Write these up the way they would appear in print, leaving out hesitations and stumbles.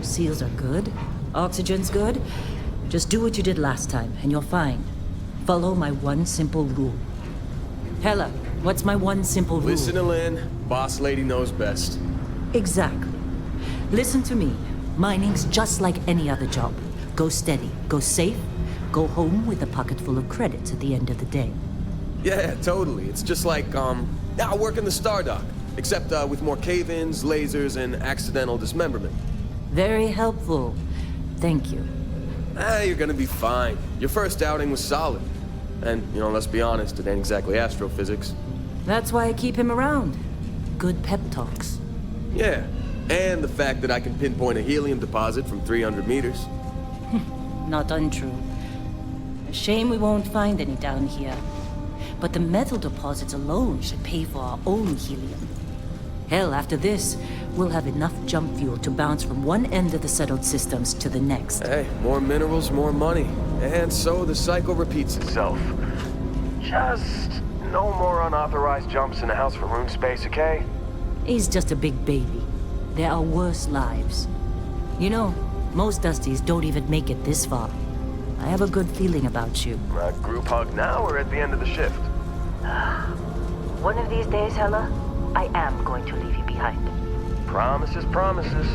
Seals are good. Oxygen's good. Just do what you did last time, and you're fine. Follow my one simple rule. Hella, what's my one simple rule? Listen to Lynn. Boss lady knows best. Exactly. Listen to me. Mining's just like any other job. Go steady, go safe, go home with a pocket full of credits at the end of the day. Yeah, totally. It's just like, I work in the Star Dock. Except, with more cave-ins, lasers, and accidental dismemberment. Very helpful. Thank you. You're gonna be fine. Your first outing was solid. And, let's be honest, it ain't exactly astrophysics. That's why I keep him around. Good pep talks. Yeah, and the fact that I can pinpoint a helium deposit from 300 meters. Not untrue. A shame we won't find any down here. But the metal deposits alone should pay for our own helium. Hell, after this, we'll have enough jump fuel to bounce from one end of the settled systems to the next. Hey, more minerals, more money. And so the cycle repeats itself. Just no more unauthorized jumps in the house for room space, okay? He's just a big baby. There are worse lives. You know, most Dusties don't even make it this far. I have a good feeling about you. Group hug now or at the end of the shift? One of these days, Hella, I am going to leave you behind. Promises, promises.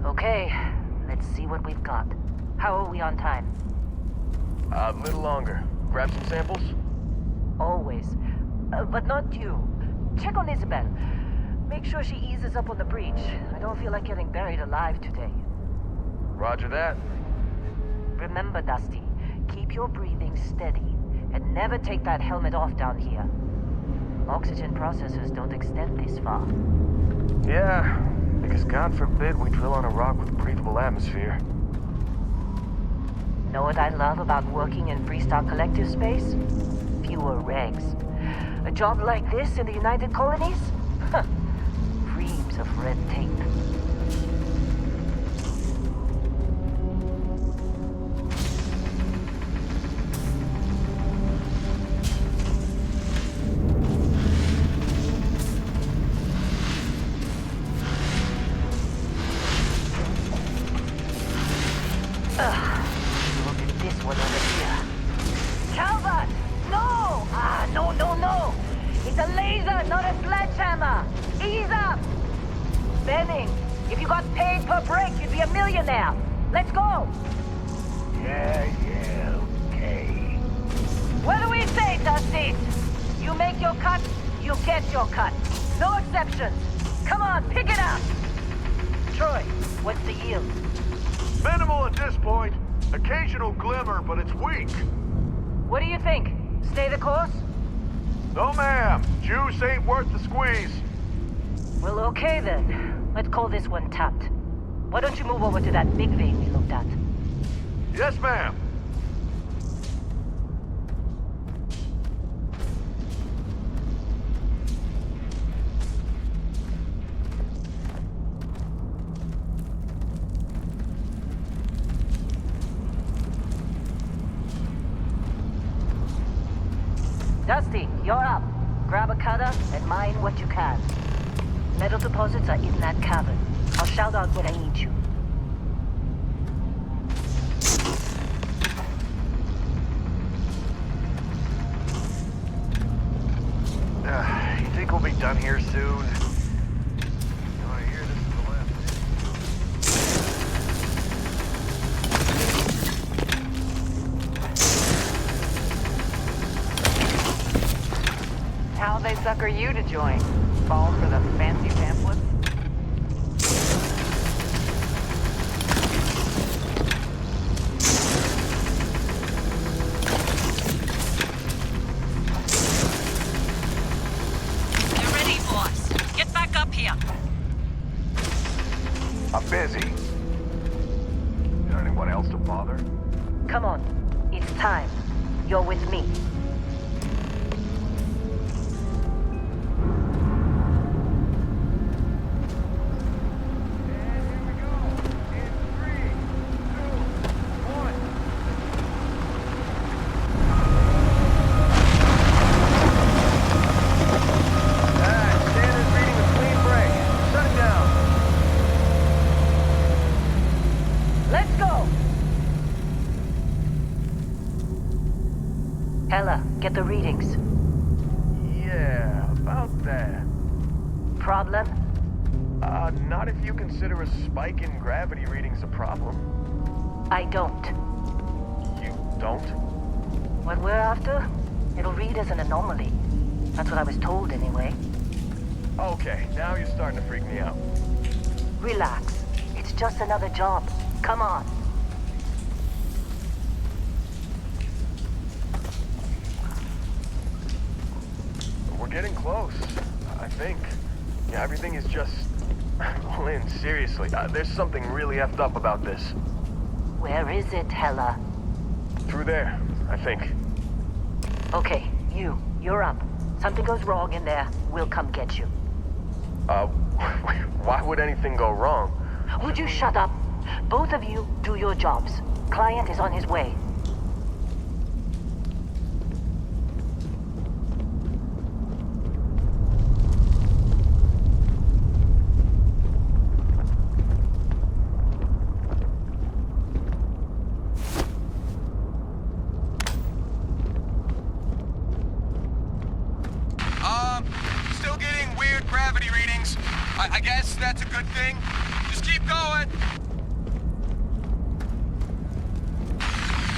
Okay, let's see what we've got. How are we on time? A little longer. Grab some samples? Always. But not you. Check on Isabel. Make sure she eases up on the breach. I don't feel like getting buried alive today. Roger that. Remember, Dusty, keep your breathing steady and never take that helmet off down here. Oxygen processors don't extend this far. Yeah, because God forbid we drill on a rock with breathable atmosphere. Know what I love about working in Freestar Collective space? Fewer regs. A job like this in the United Colonies? Huh. Reams of red tape. Look at this one over here. Calvert! No! No. It's a laser, not a sledgehammer. Ease up! Benning, if you got paid per break, you'd be a millionaire. Let's go! Yeah, okay. What do we say, Dusty? You make your cut, you get your cut. No exceptions. Come on, pick it up! Troy, what's the yield? Minimal at this point. Occasional glimmer, but it's weak. What do you think? Stay the course? No, ma'am. Juice ain't worth the squeeze. Well, okay then. Let's call this one tapped. Why don't you move over to that big vein we looked at? Yes, ma'am. Dusty, you're up. Grab a cutter and mine what you can. Metal deposits are in that cavern. I'll shout out when I need you. You think we'll be done here soon? You want to hear this to the left? How'd they sucker you to join? Fall for the fancy pamphlets? They're ready, boss. Get back up here. I'm busy. Is there anyone else to bother? Come on. It's time. You're with me. Ella, get the readings. Yeah, about that. Problem? Not if you consider a spike in gravity readings a problem. I don't. You don't? What we're after? It'll read as an anomaly. That's what I was told anyway. Okay, now you're starting to freak me out. Relax. It's just another job. Come on. We're getting close, I think. Yeah, everything is just... Lynn, seriously, there's something really effed up about this. Where is it, Hella? Through there, I think. Okay, you're up. Something goes wrong in there, we'll come get you. Why would anything go wrong? Would you shut up? Both of you do your jobs. Client is on his way. Still getting weird gravity readings. I guess that's a good thing. Just keep going.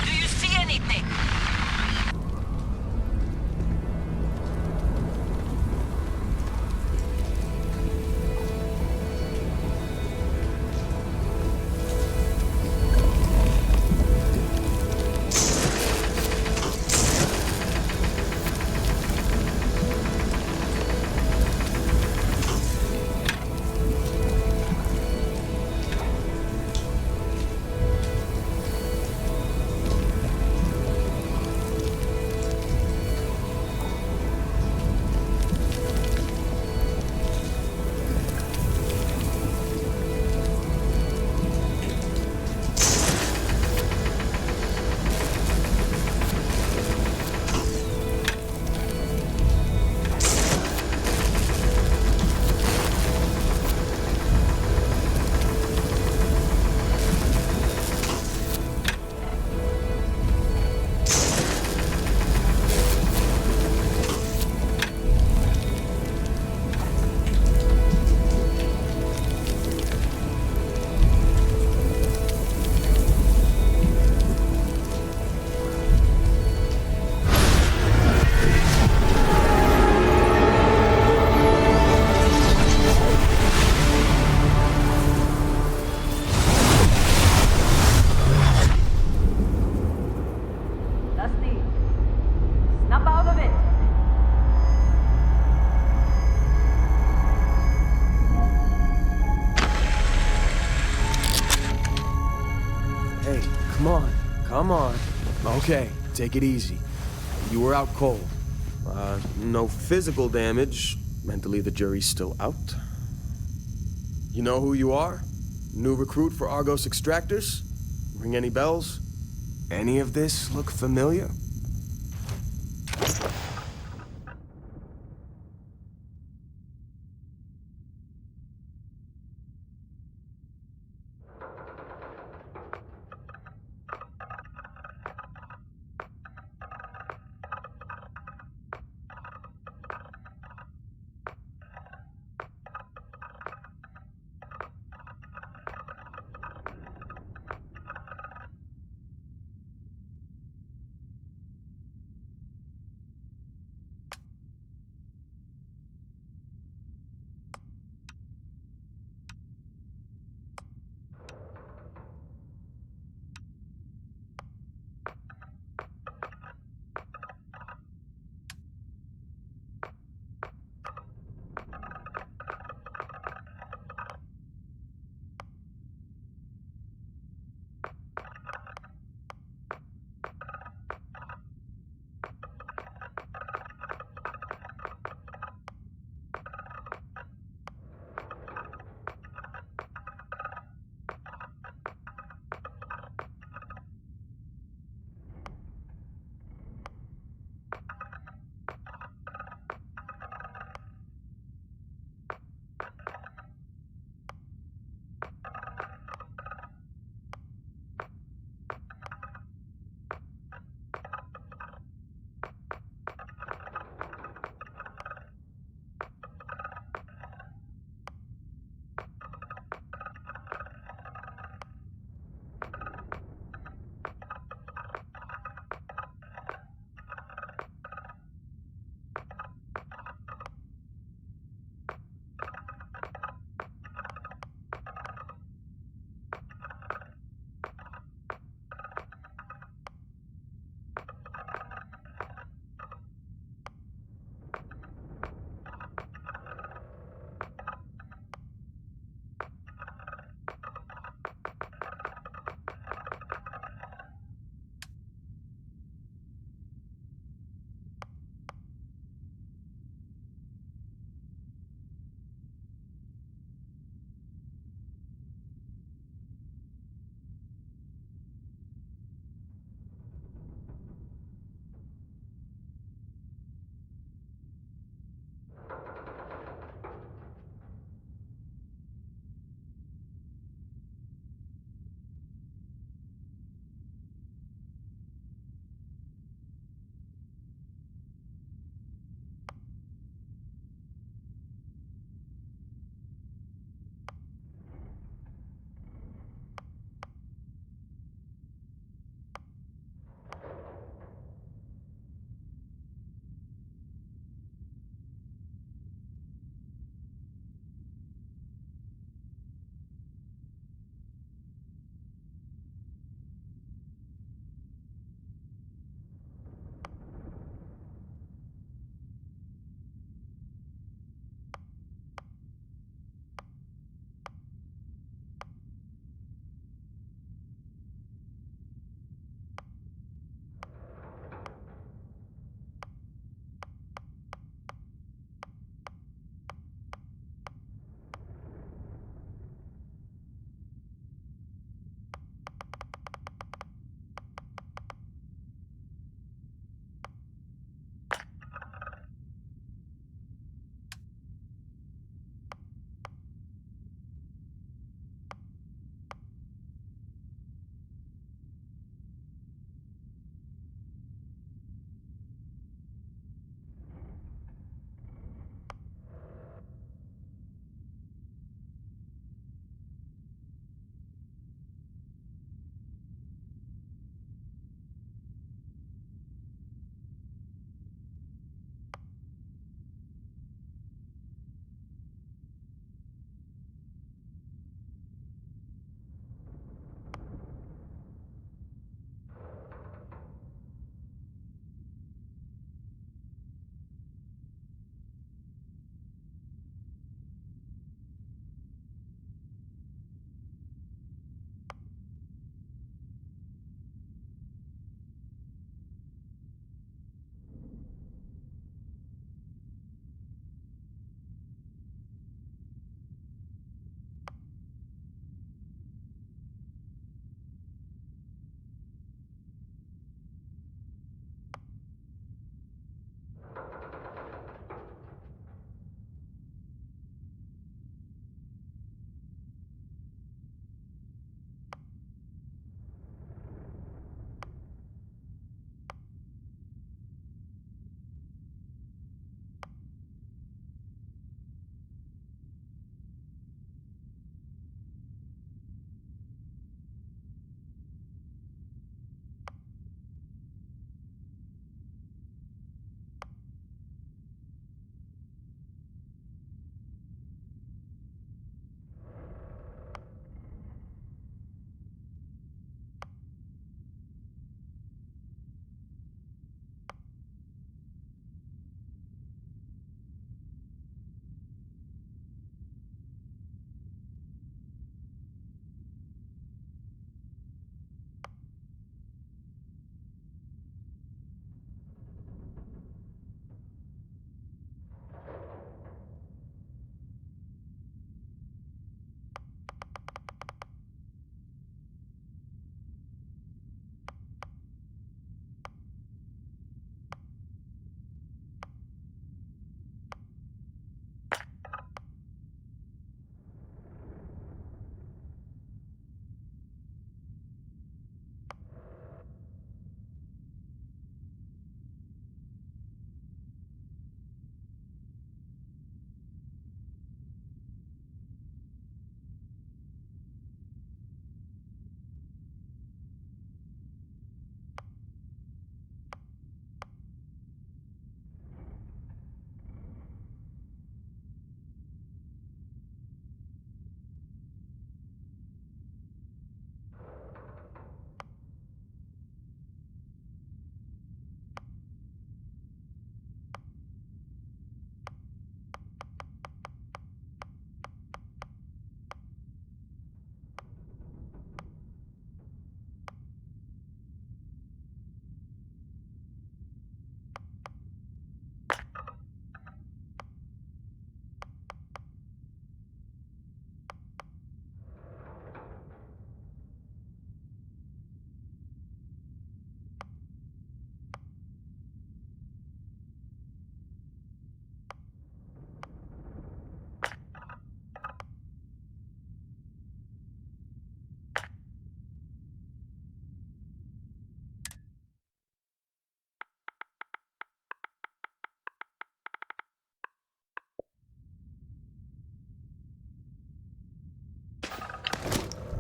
Do you see anything? come on. Okay, take it easy. You were out cold. No physical damage. Mentally, the jury's still out. You know who you are? New recruit for Argos Extractors? Ring any bells? Any of this look familiar?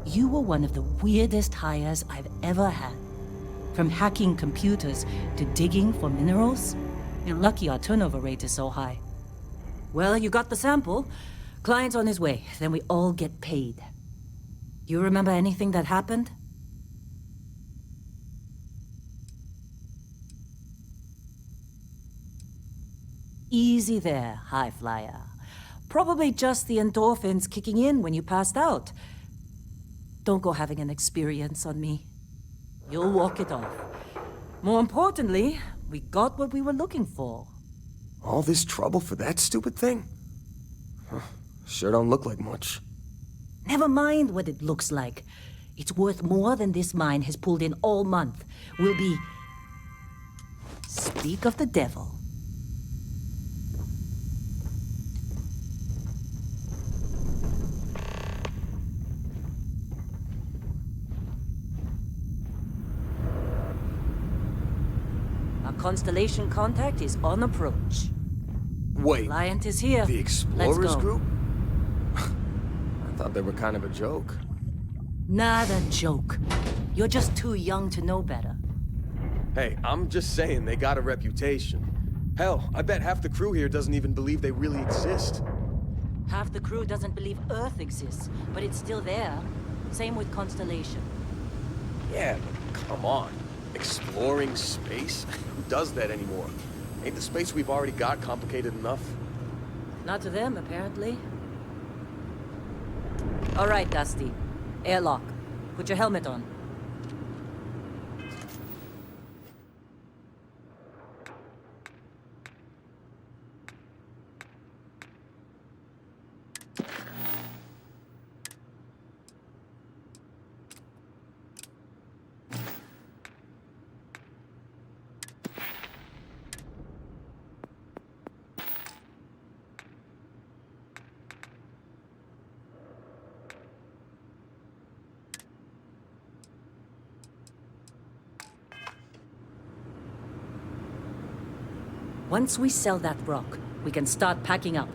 You were one of the weirdest hires I've ever had. From hacking computers to digging for minerals. You're lucky our turnover rate is so high. Well, you got the sample. Client's on his way, then we all get paid. You remember anything that happened? Easy there, high flyer. Probably just the endorphins kicking in when you passed out. Don't go having an experience on me. You'll walk it off. More importantly, we got what we were looking for. All this trouble for that stupid thing? Huh, sure don't look like much. Never mind what it looks like. It's worth more than this mine has pulled in all month. We'll be... Speak of the devil. Our constellation contact is on approach. Wait, Client is here. the Let's Explorers go. group? I thought they were kind of a joke. Not a joke. You're just too young to know better. Hey, I'm just saying they got a reputation. Hell, I bet half the crew here doesn't even believe they really exist. Half the crew doesn't believe Earth exists, but it's still there. Same with Constellation. Yeah, but come on. Exploring space? Who does that anymore? Ain't the space we've already got complicated enough? Not to them, apparently. All right, Dusty. Airlock. Put your helmet on. Once we sell that rock, we can start packing up.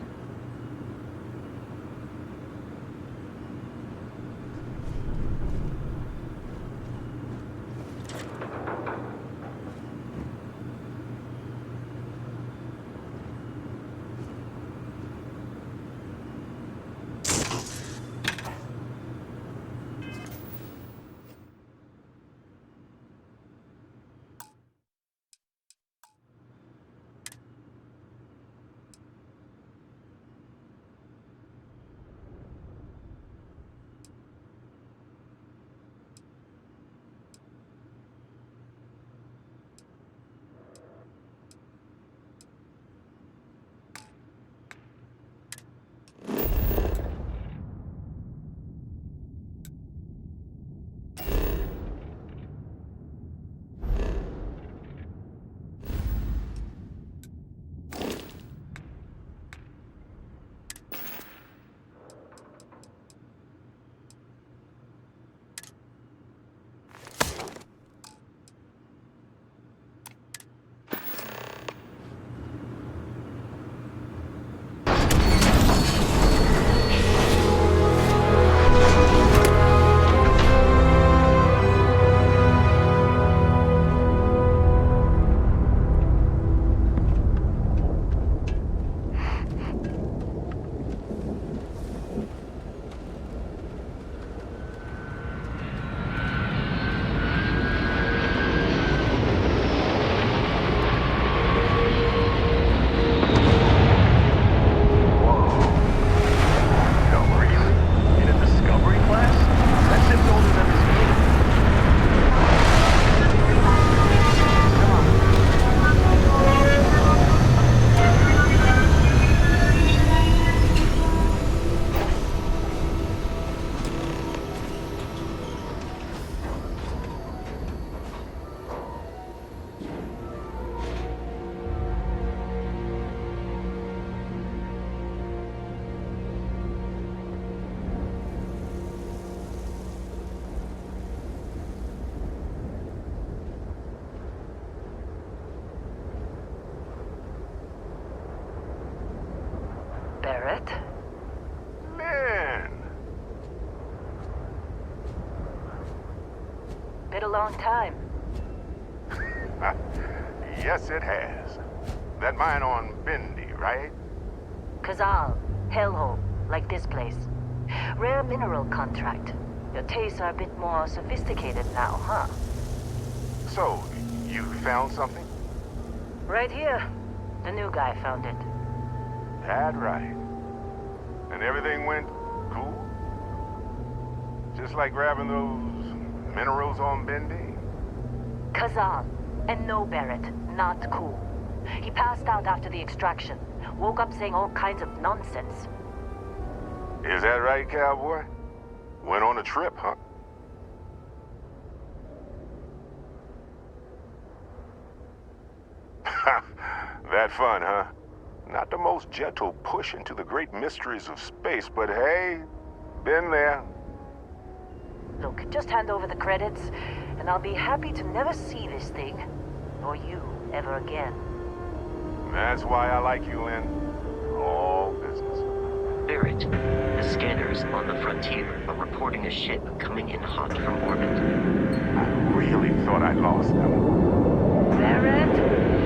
Barrett? Man! long time. Yes, it has. That mine on Bendy, right? Kazal, hellhole, like this place. Rare mineral contract. Your tastes are a bit more sophisticated now, huh? So, you found something? Right here. The new guy found it. That right. And everything went cool? Just like grabbing those minerals on Bendy? Kazal, and no Barrett, not cool. He passed out after the extraction. Woke up saying all kinds of nonsense. Is that right, cowboy? Went on a trip, huh? That fun, huh? Not the most gentle push into the great mysteries of space, but hey, been there. Look, just hand over the credits, and I'll be happy to never see this thing, or you, ever again. That's why I like you, Lynn. All business. Barrett, the scanners on the frontier are reporting a ship coming in hot from orbit. I really thought I lost them. Barrett?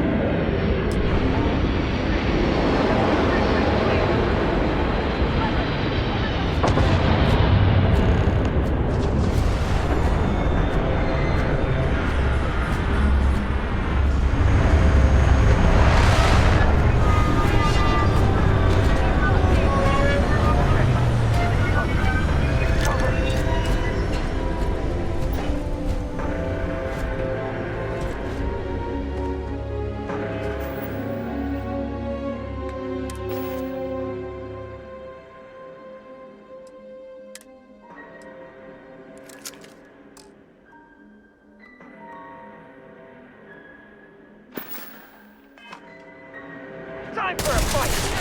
Time for a fight!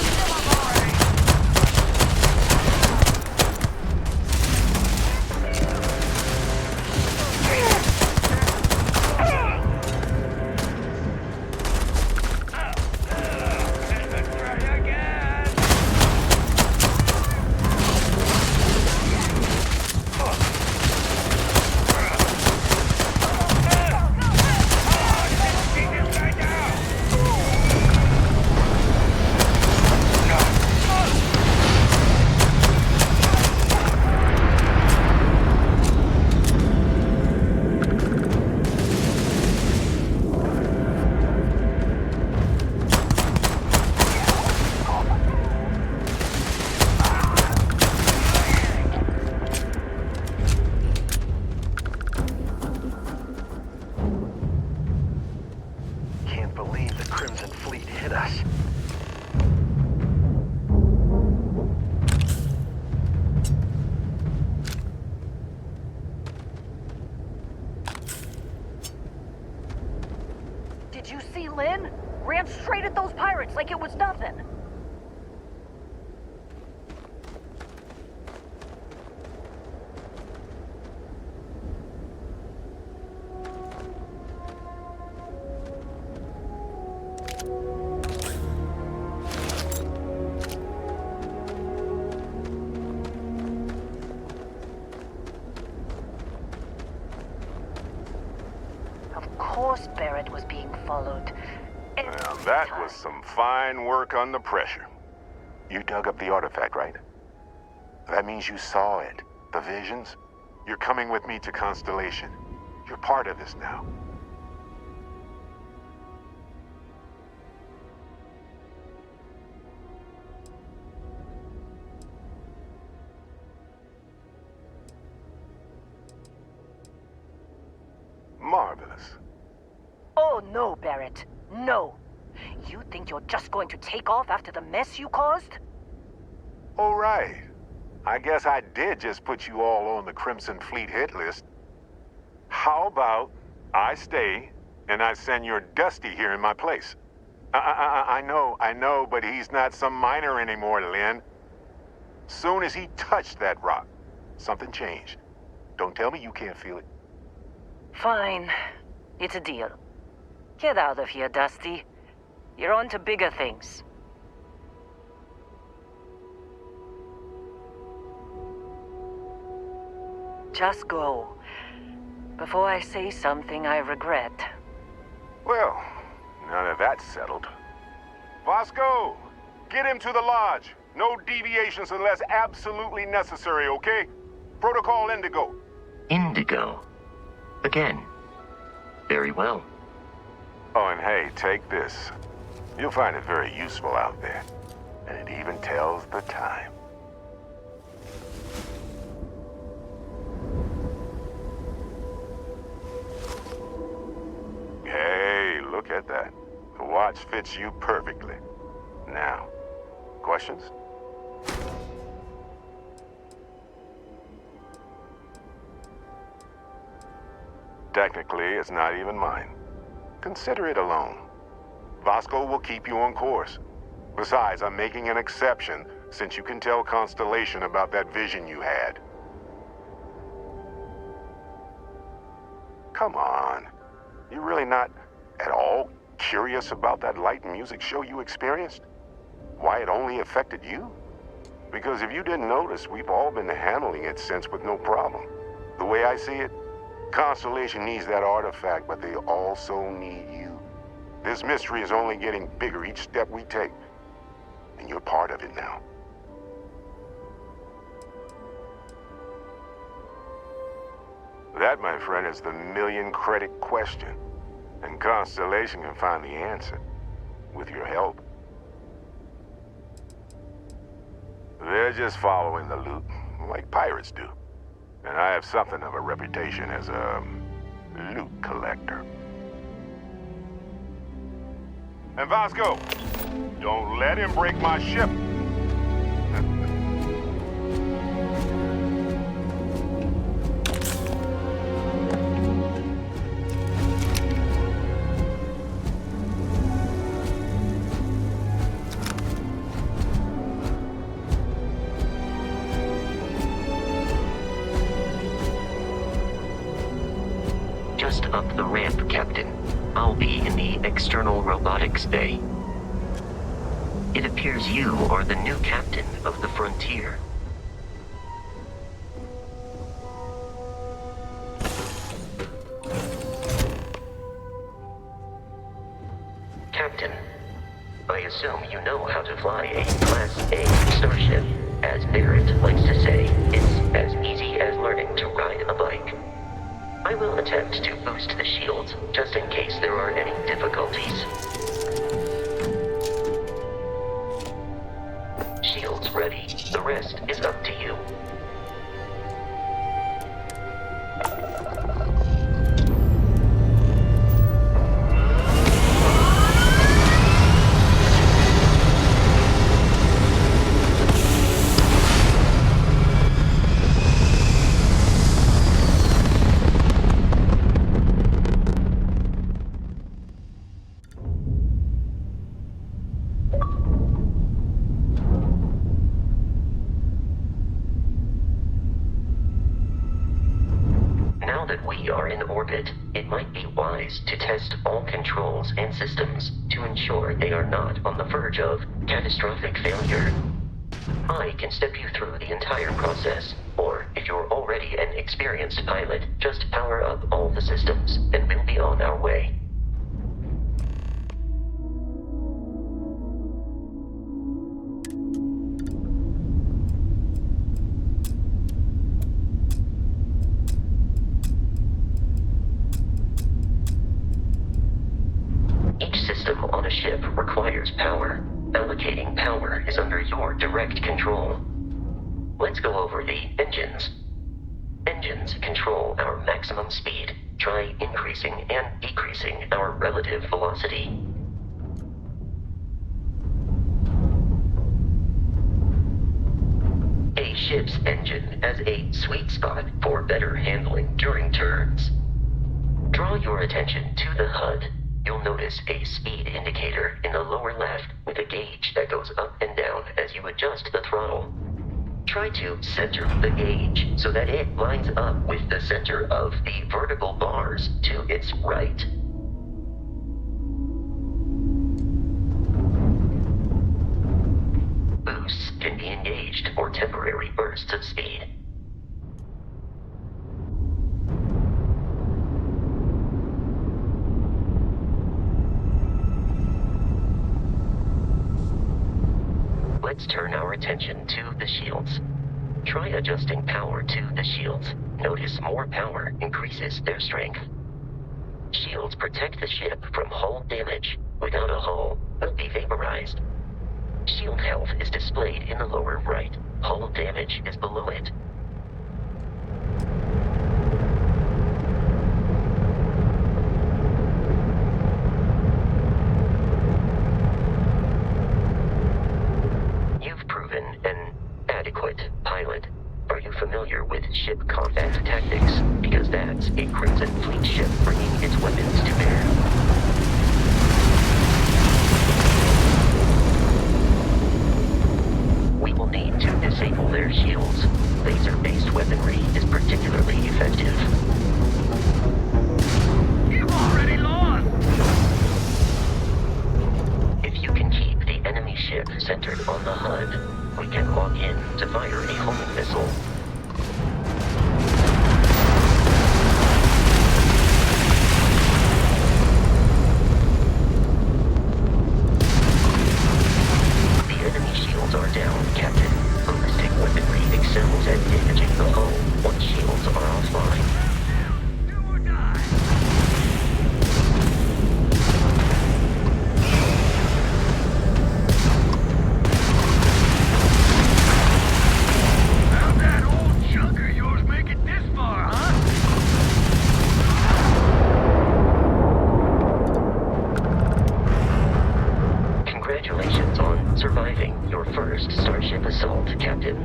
Can't believe the Crimson Fleet hit us. Did you see Lynn? Ran straight at those pirates like it was nothing. Of course Barrett was being followed. Well, that was some fine work under pressure. You dug up the artifact, right? That means you saw it. The visions? You're coming with me to Constellation. You're part of this now. Marvelous. Oh no, Barrett. No. You think you're just going to take off after the mess you caused? All right. I guess I did just put you all on the Crimson Fleet hit list. How about I stay and I send your Dusty here in my place? I know, but he's not some miner anymore, Lynn. Soon as he touched that rock, something changed. Don't tell me you can't feel it. Fine. It's a deal. Get out of here, Dusty. You're on to bigger things. Just go. before I say something I regret. Well, now that that's settled. Vasco, get him to the lodge. No deviations unless absolutely necessary, okay? Protocol Indigo. Indigo. Again. Very well. Oh, and hey, take this. You'll find it very useful out there. And it even tells the time. Hey, look at that. The watch fits you perfectly. Now, questions? Technically, it's not even mine. Consider it a loan. Vasco will keep you on course. Besides, I'm making an exception since you can tell Constellation about that vision you had. Come on. You really not at all curious about that light and music show you experienced? Why it only affected you? Because if you didn't notice, we've all been handling it since with no problem. The way I see it, Constellation needs that artifact, but they also need you. This mystery is only getting bigger each step we take, and you're part of it now. That, my friend, is the million-credit question, and Constellation can find the answer, with your help. They're just following the loot, like pirates do. And I have something of a reputation as a loot collector. And Vasco, don't let him break my ship. Just up the ramp, Captain. I'll be in the external robotics bay. It appears you are the new captain of the Frontier. Captain, I assume you know how to fly a Class A starship. As Barrett likes to say, it's as easy as learning to ride a bike. I will attempt to boost the shields, just in case there are any difficulties. Shields ready. The rest is up to you. Now that we are in orbit, it might be wise to test all controls and systems to ensure they are not on the verge of catastrophic failure. I can step you through the entire process, or if you're already an experienced pilot, just power up all the systems, and we'll be on our way. Each system on a ship requires power. Allocating power is under your direct control. Let's go over the engines. Engines control our maximum speed. Try increasing and decreasing our relative velocity. A ship's engine has a sweet spot for better handling during turns. Draw your attention to the HUD. You'll notice a speed indicator in the lower left with a gauge that goes up and down as you adjust the throttle. Try to center the gauge so that it lines up with the center of the vertical bars to its right. Boosts can be engaged for temporary bursts of speed. attention to the shields. Try adjusting power to the shields. Notice more power increases their strength. Shields protect the ship from hull damage. Without a hull, will be vaporized. Shield health is displayed in the lower right. Hull damage is below it. You've proven an adequate pilot. Are you familiar with ship combat tactics? Because that's a Crimson Fleet ship bringing its weapons to bear. We will need to disable their shields. Laser-based weaponry is particularly effective. You've already lost! If you can keep the enemy ship centered on the HUD, we can log in to fire a homing missile. The enemy shields are down, Captain. Ballistic weaponry excels at damaging the hull once shields are offline. Do or die! How'd that old junk of yours make it this far, huh? Congratulations on surviving your first Starship assault, Captain.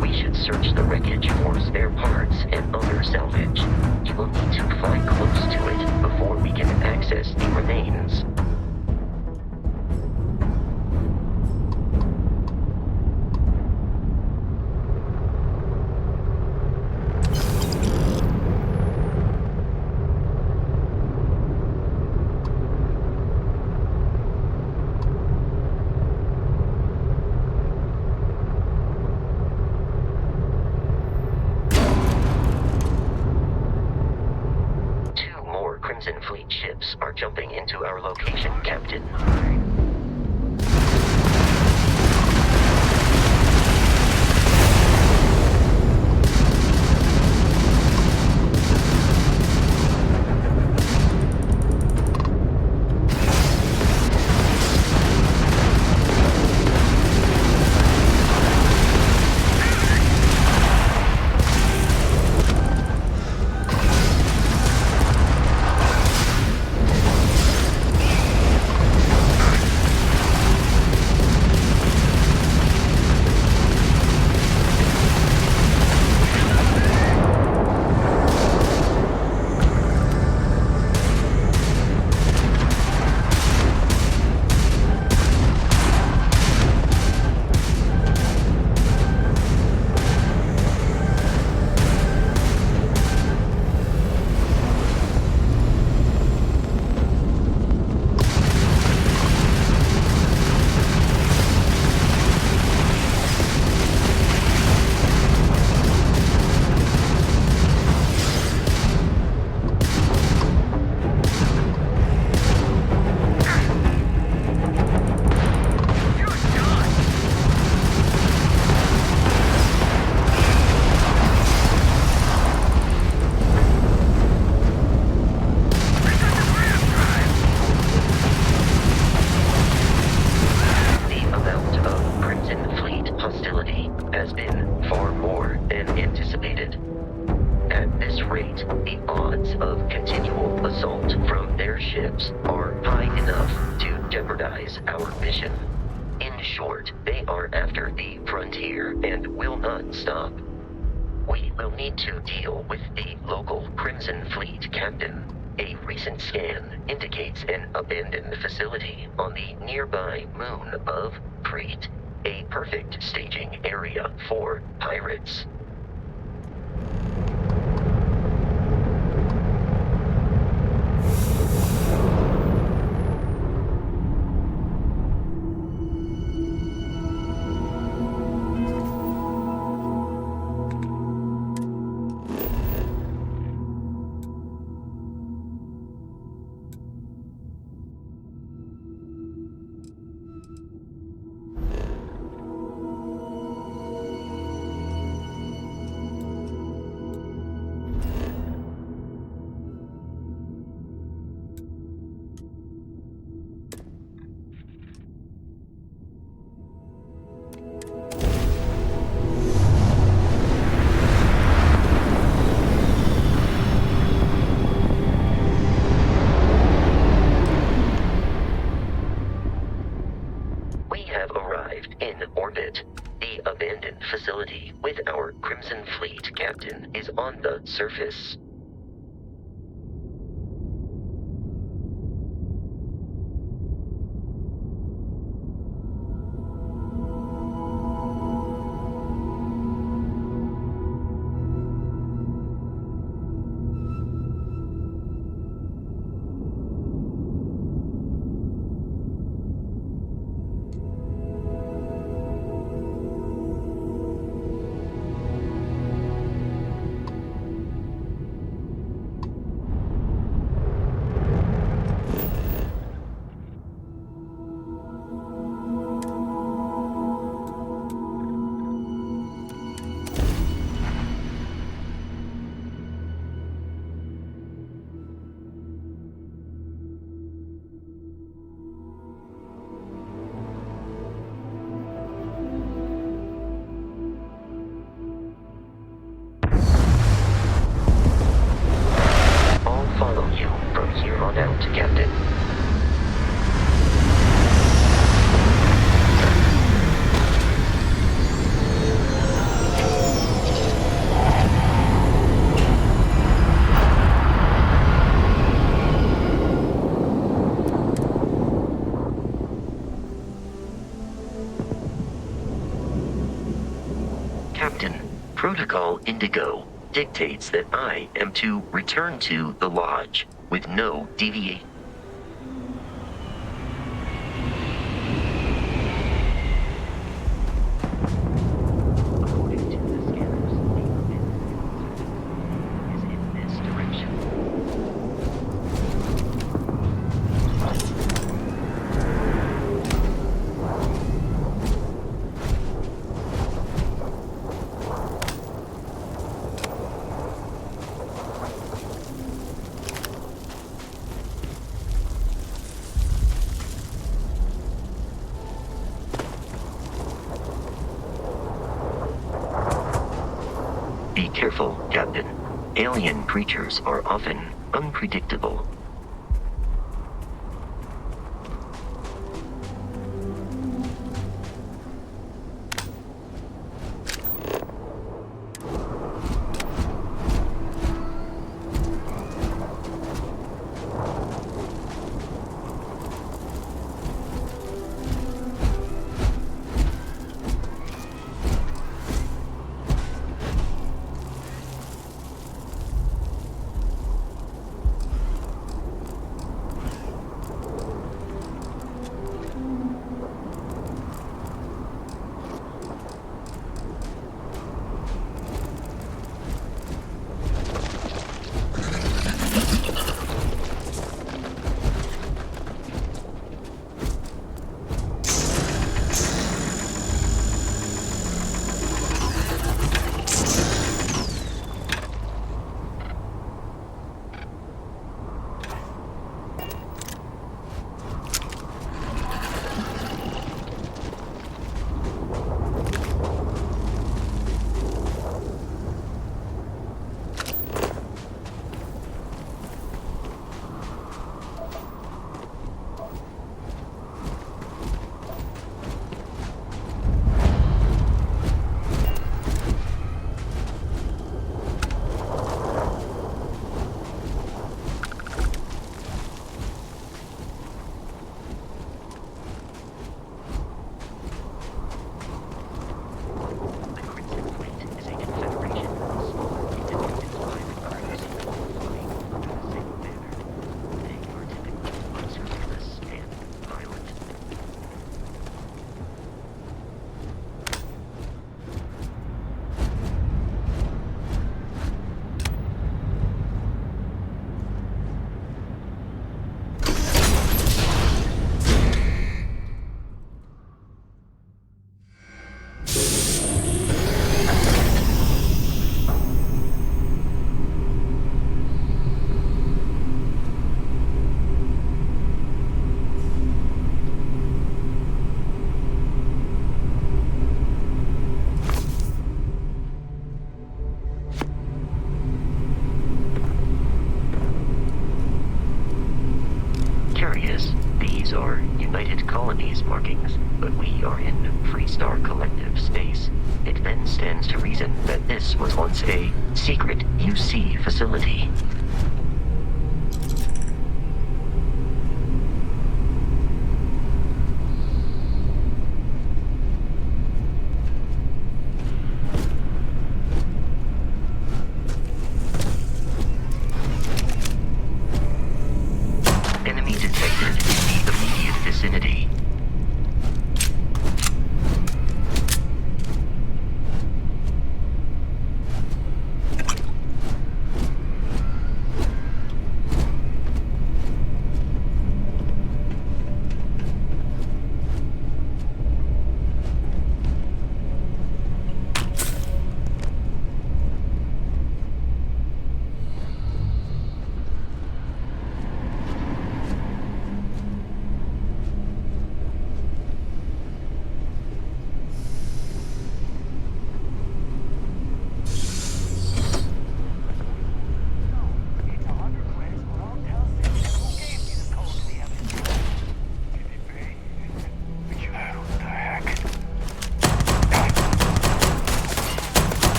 We should search the wreckage for spare parts and other salvage. You will need to fly close to it before we can access the remains. Two more Crimson Fleet ships are jumping into our location, Captain. ships are high enough to jeopardize our mission. In short, they are after the frontier and will not stop. We will need to deal with the local Crimson Fleet captain. A recent scan indicates an abandoned facility on the nearby moon of Crete, a perfect staging area for pirates. facility with our Crimson Fleet, Captain, is on the surface. Captain. Captain, Protocol Indigo dictates that I am to return to the Lodge with no deviation. According to the scanners, the is in this direction. Be careful, Captain. Alien creatures are often unpredictable. These are United Colonies markings, but we are in Freestar Collective space. It then stands to reason that this was once a secret UC facility. Enemy detected in the immediate vicinity.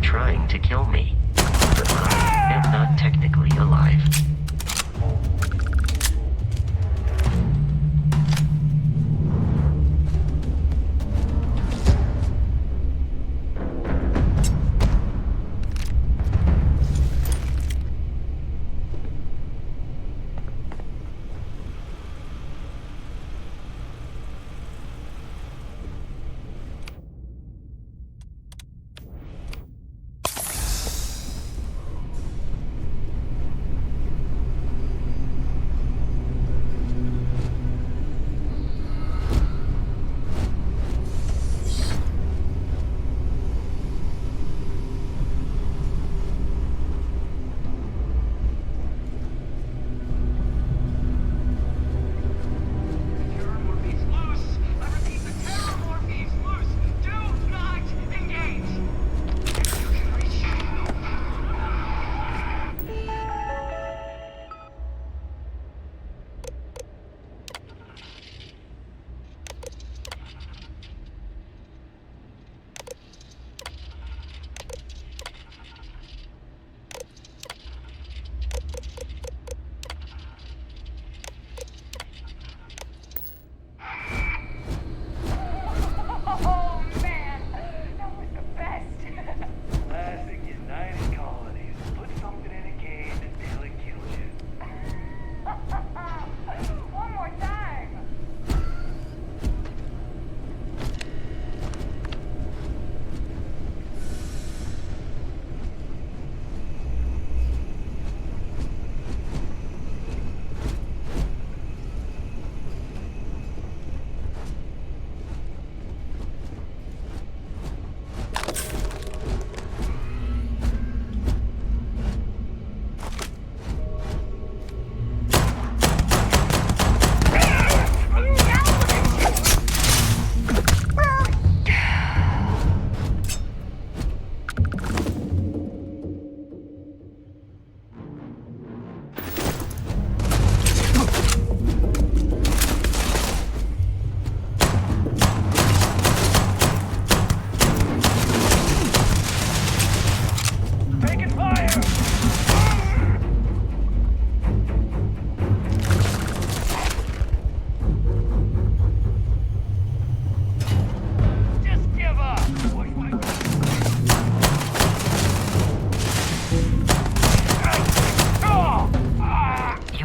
Trying to kill me, but I am not technically alive.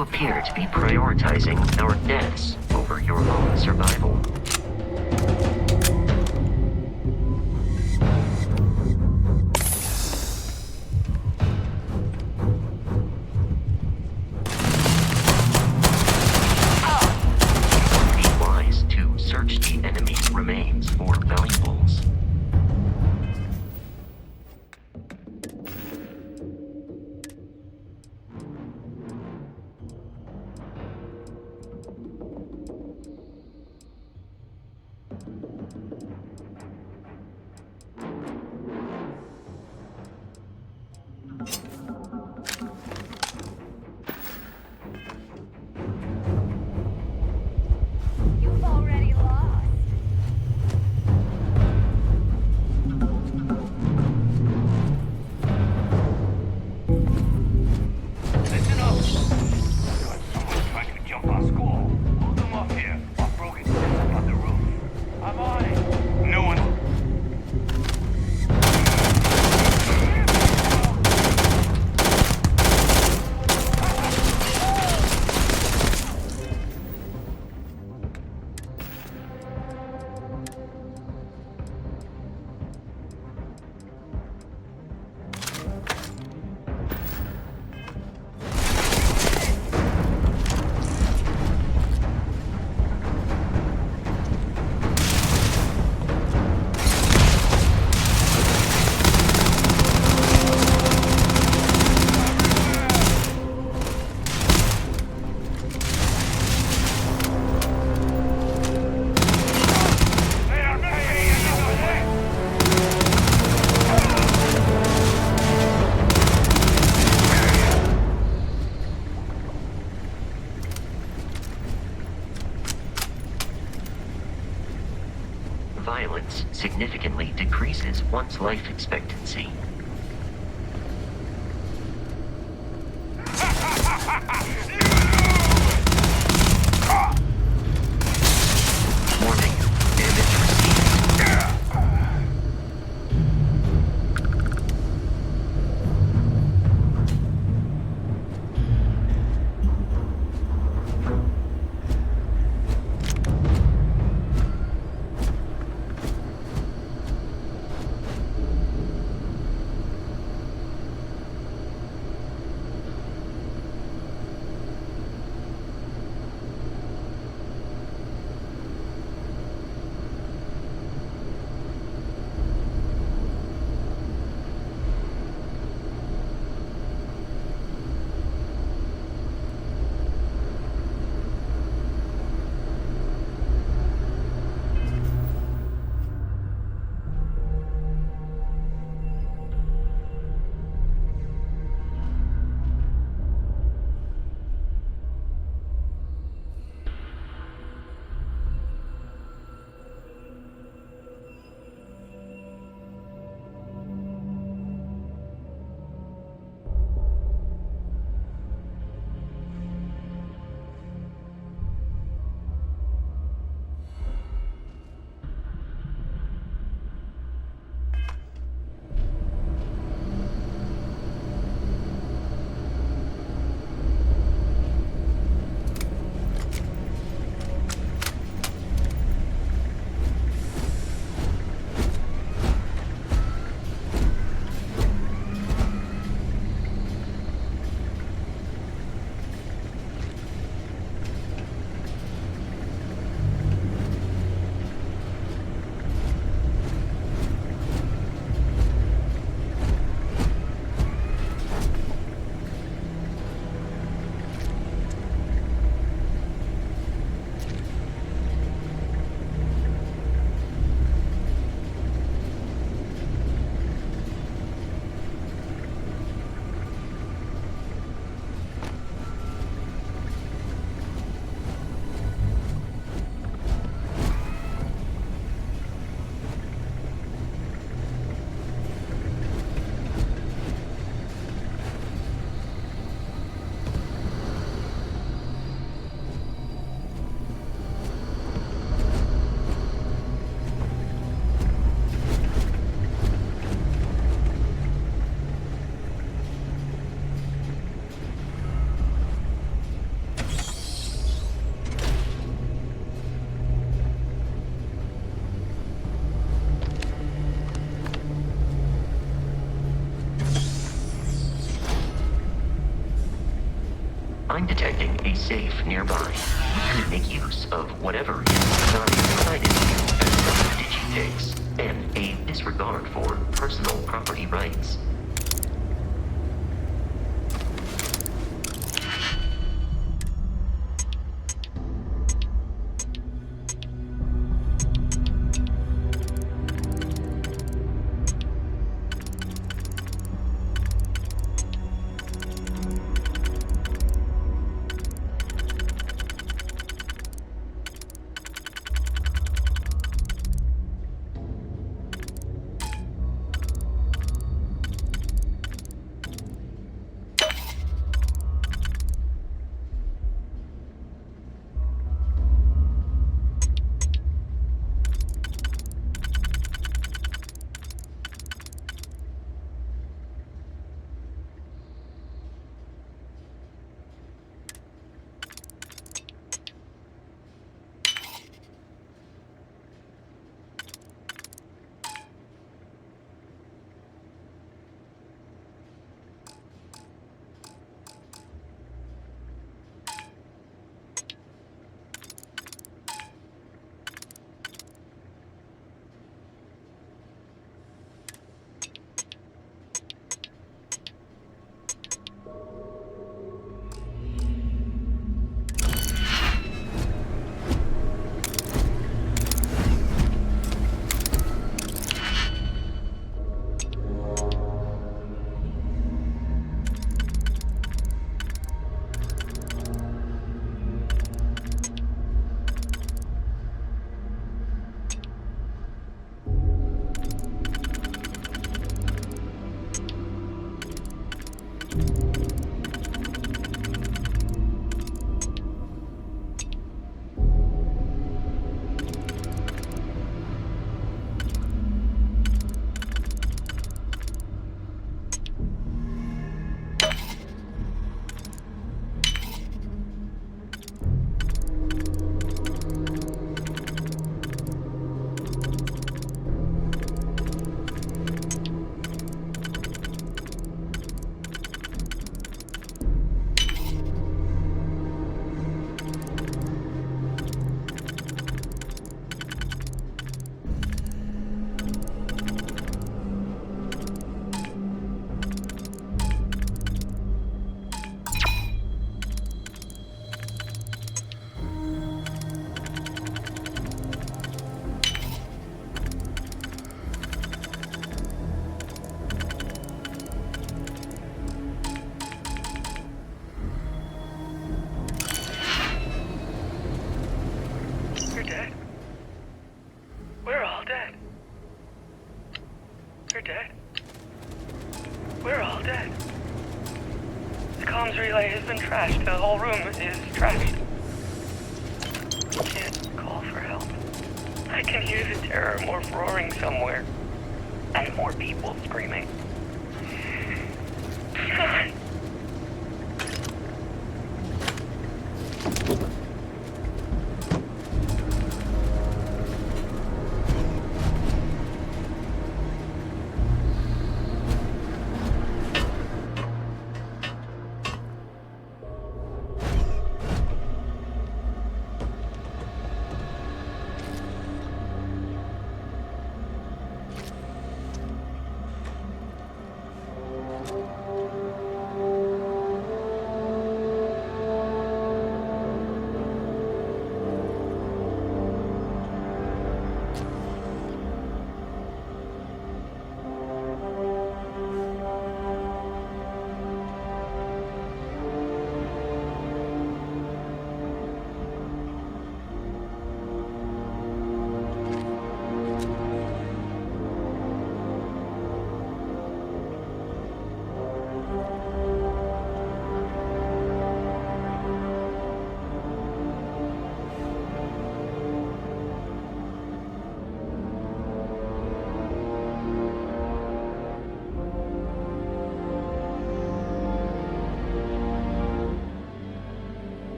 Appear to be prioritizing our deaths over your own survival. Be wise to search the enemy remains for valuables. violence significantly decreases one's life expectancy. Warning, damage received. I'm detecting a safe nearby. You can make use of whatever is designed provided to you as some digitakes and a disregard for personal property rights. has been trashed. The whole room is trashed. I can't call for help. I can hear the terror morph roaring somewhere. And more people screaming.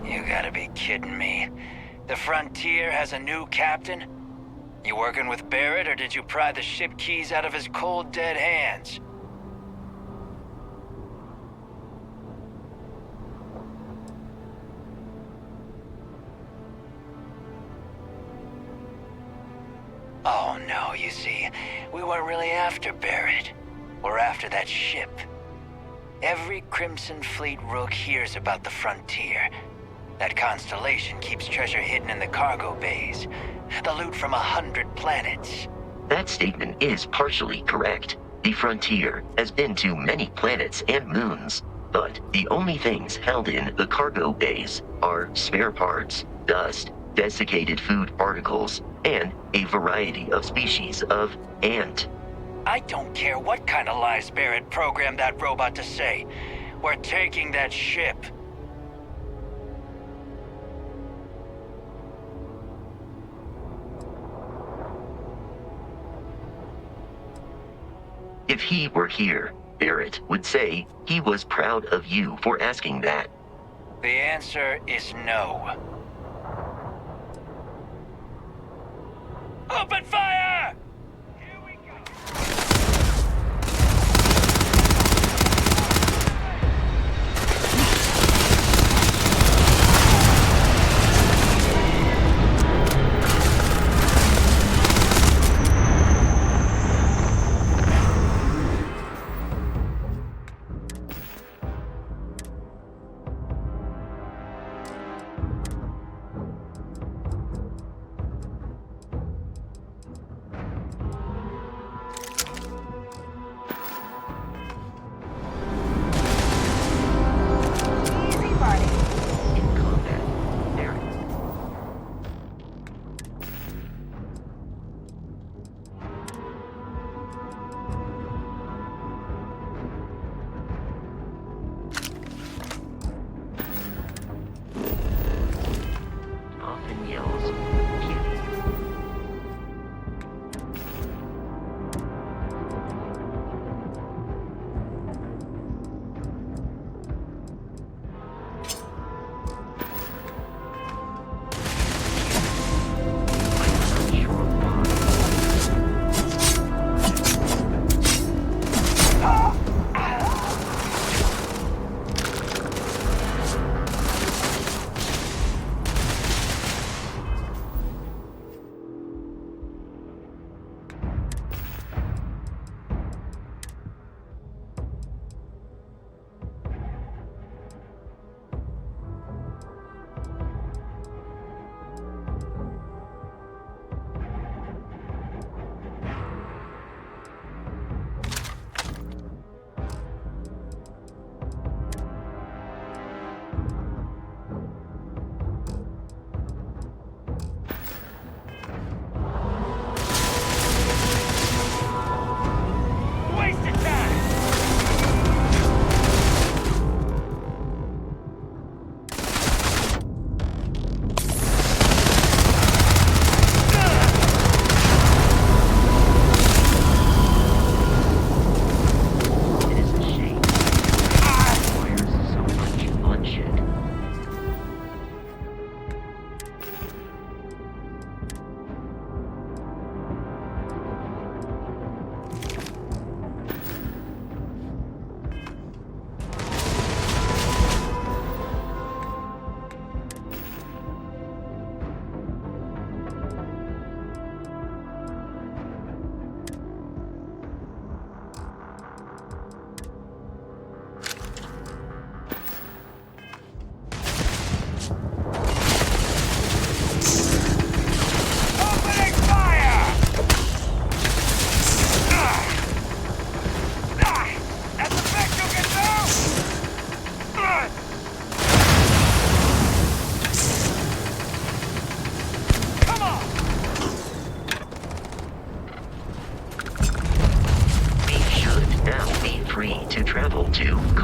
You gotta be kidding me. The Frontier has a new captain? You working with Barrett, or did you pry the ship keys out of his cold, dead hands? Oh no, you see, we weren't really after Barrett. We're after that ship. Every Crimson Fleet rook hears about the Frontier. That constellation keeps treasure hidden in the cargo bays. The loot from 100 planets. That statement is partially correct. The Frontier has been to many planets and moons, but the only things held in the cargo bays are spare parts, dust, desiccated food particles, and a variety of species of ant. I don't care what kind of lies Barrett programmed that robot to say. We're taking that ship. If he were here, Barrett would say he was proud of you for asking that. The answer is no. Open fire! Here we go.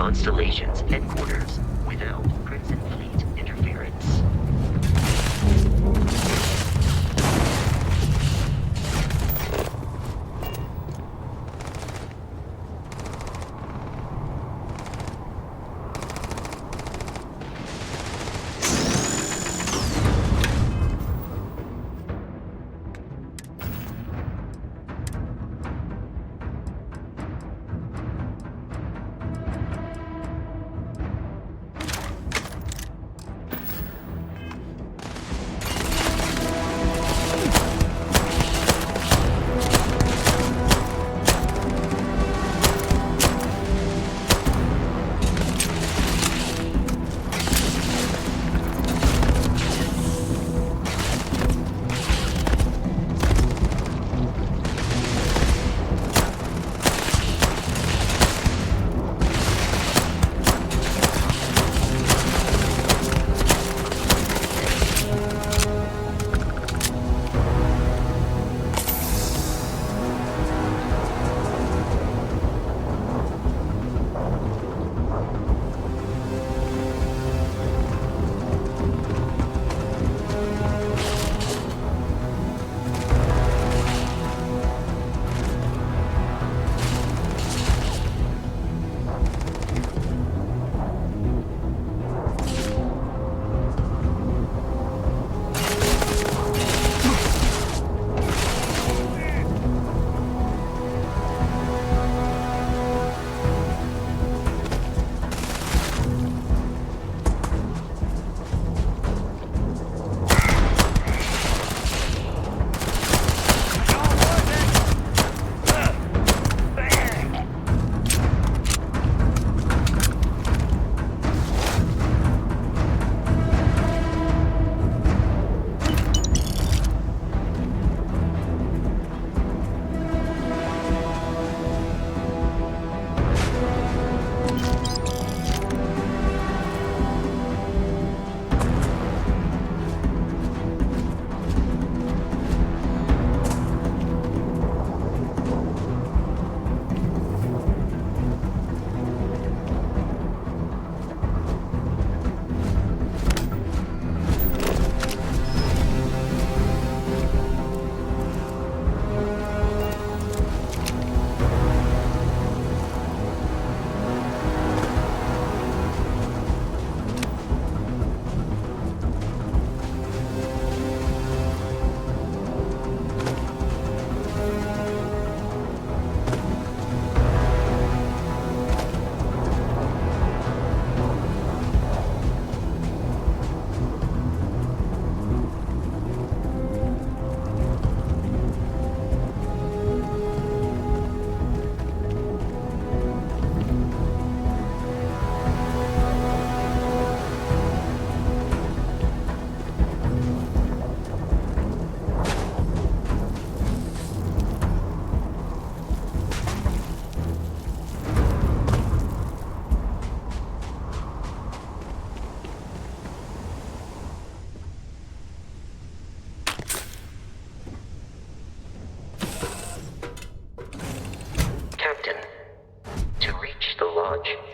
Constellation's headquarters without Crimson Fleet interference.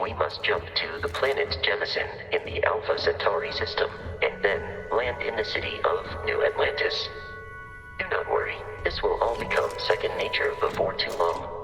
We must jump to the planet Jemison in the Alpha Centauri system, and then land in the city of New Atlantis. Do not worry, this will all become second nature before too long.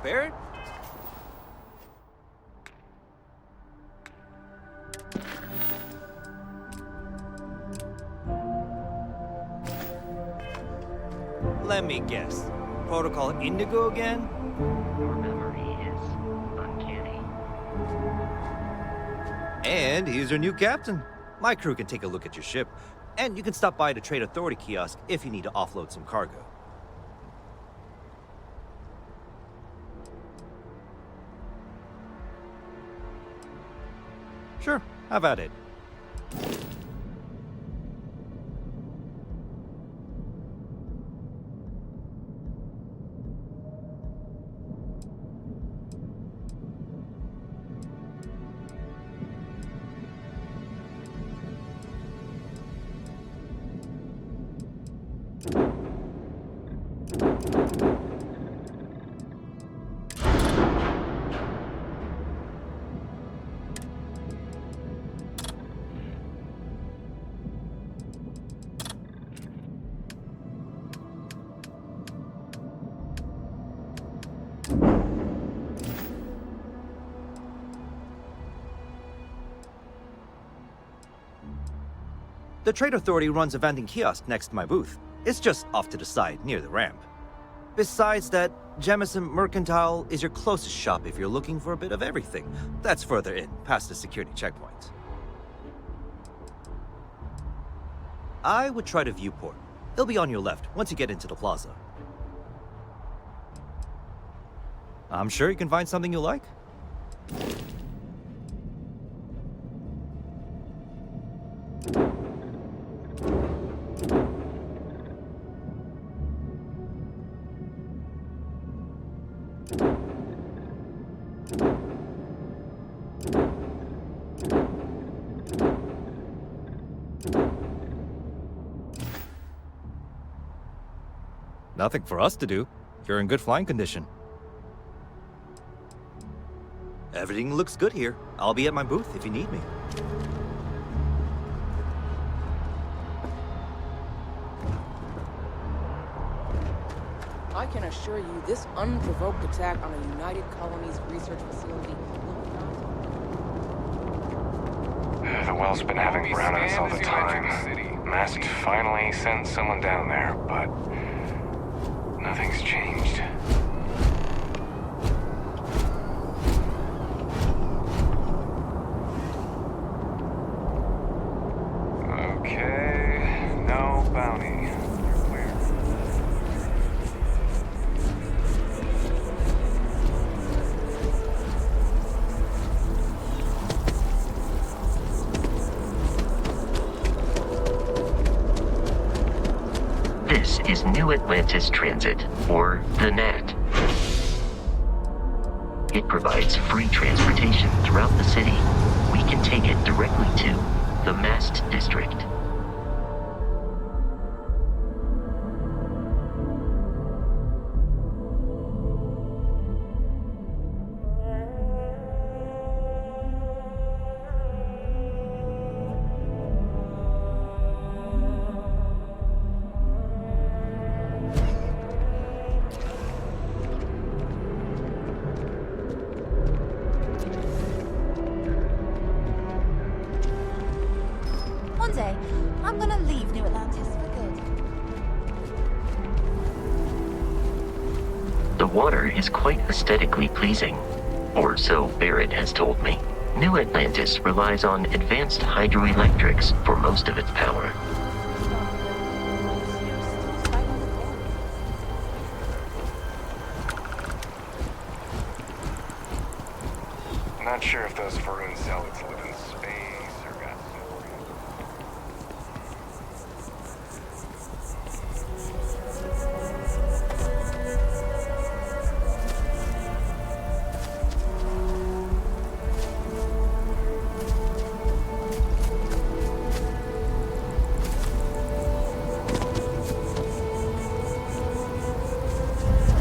Barrett? Let me guess. Protocol Indigo again? Your memory is uncanny. And he's your new captain. My crew can take a look at your ship, and you can stop by the Trade Authority kiosk if you need to offload some cargo. Sure, have at it. The Trade Authority runs a vending kiosk next to my booth. It's just off to the side, near the ramp. Besides that, Jemison Mercantile is your closest shop if you're looking for a bit of everything. That's further in, past the security checkpoint. I would try the viewport. It'll be on your left, once you get into the plaza. I'm sure you can find something you like. Nothing for us to do. You're in good flying condition. Everything looks good here. I'll be at my booth if you need me. I can assure you, this unprovoked attack on a United Colonies research facility will not... The well's been having brownouts all the time. Mast finally sent someone down there, but nothing's changed. Okay, no bounty. You're clear. This is New Atlantis Transit, or the NAT. It provides free transportation throughout the city. We can take it directly to the Mast District. One day, I'm gonna leave New Atlantis for good. The water is quite aesthetically pleasing, or so Barrett has told me. New Atlantis relies on advanced hydroelectrics for most of its power. Not sure if those Varun zealots live in space or got separated.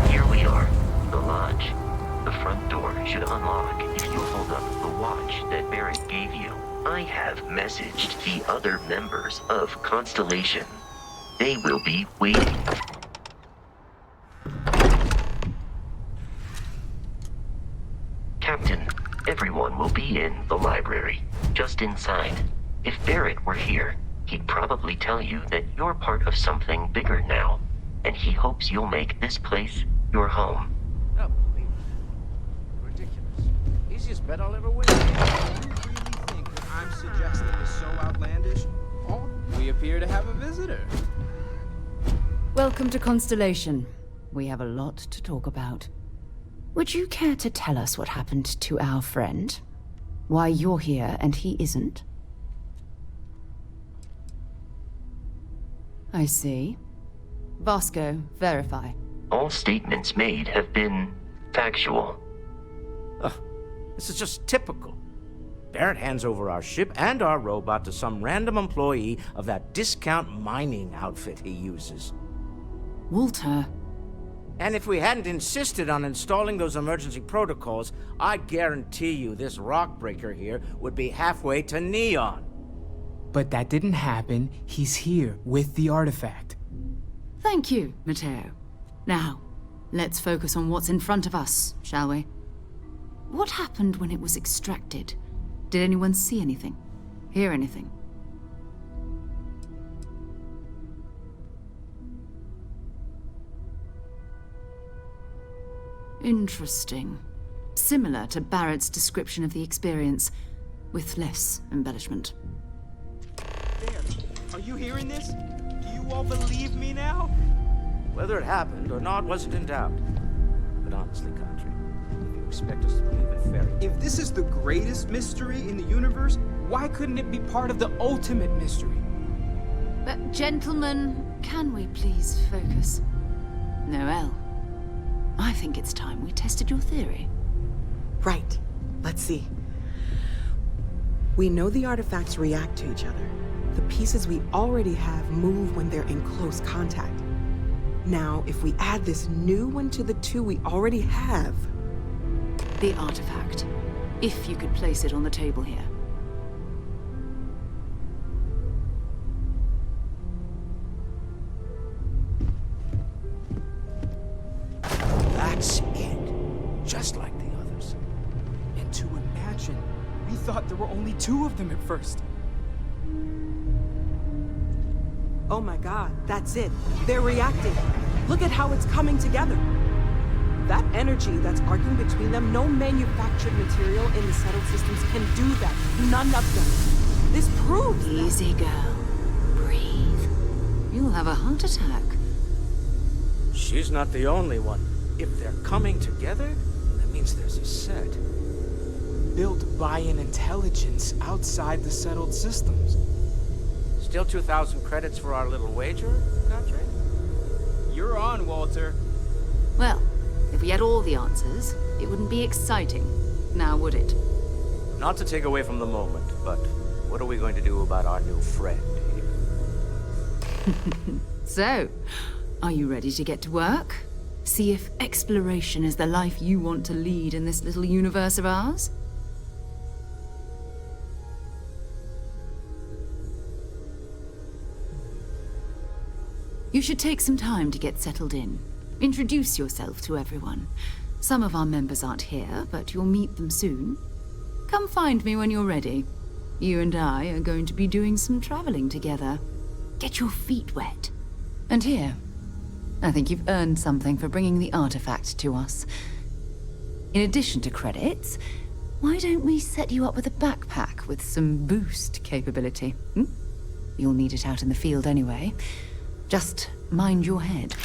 Here we are, the lodge. The front door should unlock if you hold up the watch that Barrett gave you. I have messaged the other members of Constellation. They will be waiting. be in the library, just inside. If Barrett were here, he'd probably tell you that you're part of something bigger now, and he hopes you'll make this place your home. Oh, believe it. Ridiculous. Easiest bet I'll ever win. You really think what I'm suggesting is so outlandish? Oh, we appear to have a visitor. Welcome to Constellation. We have a lot to talk about. Would you care to tell us what happened to our friend? Why you're here and he isn't? I see. Vasco, verify. All statements made have been factual. This is just typical. Barrett hands over our ship and our robot to some random employee of that discount mining outfit he uses. Walter. And if we hadn't insisted on installing those emergency protocols, I guarantee you this rock breaker here would be halfway to Neon. But that didn't happen. He's here with the artifact. Thank you, Matteo. Now, let's focus on what's in front of us, shall we? What happened when it was extracted? Did anyone see anything? Hear anything? Interesting. Similar to Barrett's description of the experience, with less embellishment. There. Are you hearing this? Do you all believe me now? Whether it happened or not wasn't in doubt. But honestly, Country, if you expect us to believe in fairy... If this is the greatest mystery in the universe, why couldn't it be part of the ultimate mystery? But gentlemen, can we please focus? Noel, I think it's time we tested your theory. Right. Let's see. We know the artifacts react to each other. The pieces we already have move when they're in close contact. Now, if we add this new one to the two we already have... The artifact. If you could place it on the table here. That's it. Just like the others. And to imagine, we thought there were only 2 of them at first. Oh my god, that's it. They're reacting. Look at how it's coming together. That energy that's arcing between them, no manufactured material in the settled systems can do that. None of them. This proves Easy, girl. Breathe. You'll have a heart attack. She's not the only one. If they're coming together, that means there's a set. Built by an intelligence outside the settled systems. Still 2,000 credits for our little wager, Country? You're on, Walter. Well, if we had all the answers, it wouldn't be exciting. Now, would it? Not to take away from the moment, but what are we going to do about our new friend here? So, are you ready to get to work? See if exploration is the life you want to lead in this little universe of ours? You should take some time to get settled in. Introduce yourself to everyone. Some of our members aren't here, but you'll meet them soon. Come find me when you're ready. You and I are going to be doing some traveling together. Get your feet wet. And here, I think you've earned something for bringing the artifact to us. In addition to credits, why don't we set you up with a backpack with some boost capability? You'll need it out in the field anyway. Just mind your head.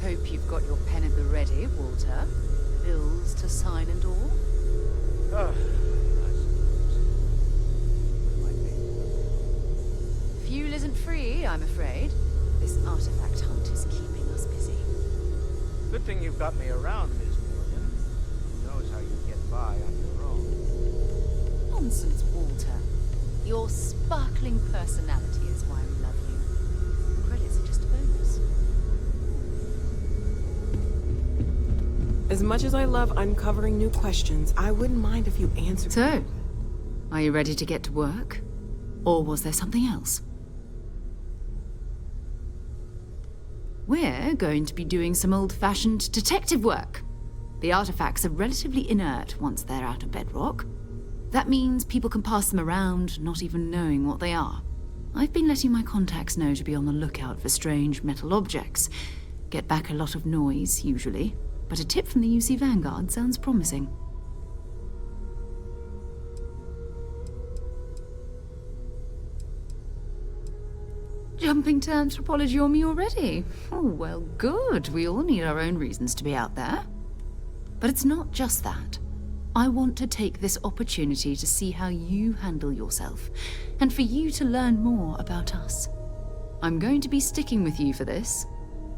Hope you've got your pen at the ready, Walter. Bills to sign and all. Fuel isn't free, I'm afraid. This artifact hunt is keeping us busy. Good thing you've got me around, Ms. Morgan. Who knows how you get by on your own. Nonsense, Walter. Your sparkling personality is why we love you. Credits are just a bonus. As much as I love uncovering new questions, I wouldn't mind if you answered. So, are you ready to get to work? Or was there something else? We're going to be doing some old-fashioned detective work. The artifacts are relatively inert once they're out of bedrock. That means people can pass them around, not even knowing what they are. I've been letting my contacts know to be on the lookout for strange metal objects. Get back a lot of noise, usually, but a tip from the UC Vanguard sounds promising. Jumping to anthropology on me already? Oh, well, good. We all need our own reasons to be out there. But it's not just that. I want to take this opportunity to see how you handle yourself, and for you to learn more about us. I'm going to be sticking with you for this.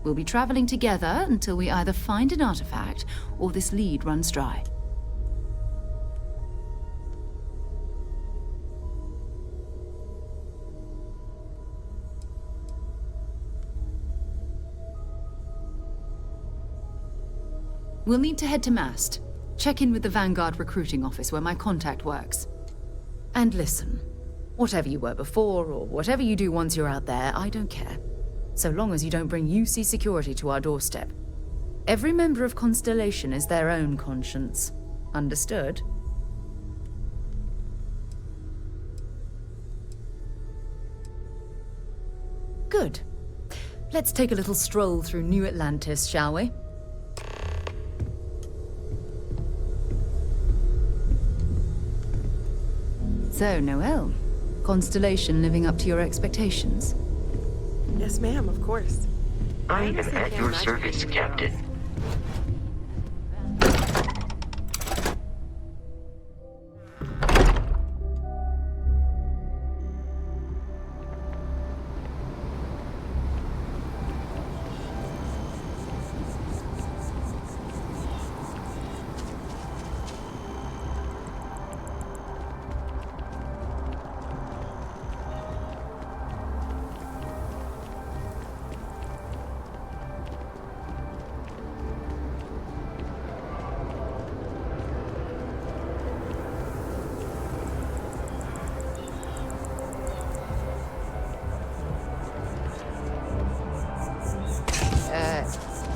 We'll be traveling together until we either find an artifact or this lead runs dry. We'll need to head to Mast. Check in with the Vanguard recruiting office where my contact works. And listen, whatever you were before, or whatever you do once you're out there, I don't care. So long as you don't bring UC security to our doorstep. Every member of Constellation is their own conscience. Understood? Good. Let's take a little stroll through New Atlantis, shall we? So, Noelle, Constellation living up to your expectations? Yes, ma'am, of course. I am at your service, Captain.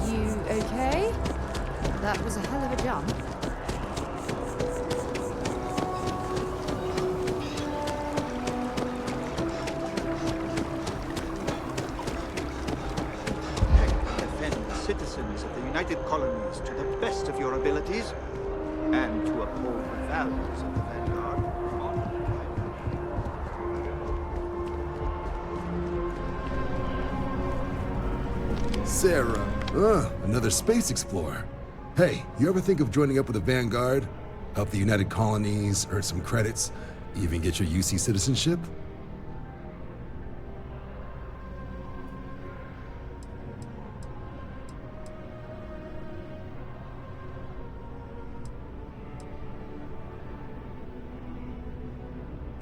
You okay? That was a hell of a jump. Defend the citizens of the United Colonies to the best of your abilities, and to uphold the values of the Vanguard. Sarah. Another space explorer. Hey, you ever think of joining up with the Vanguard? Help the United Colonies, earn some credits, even get your UC citizenship?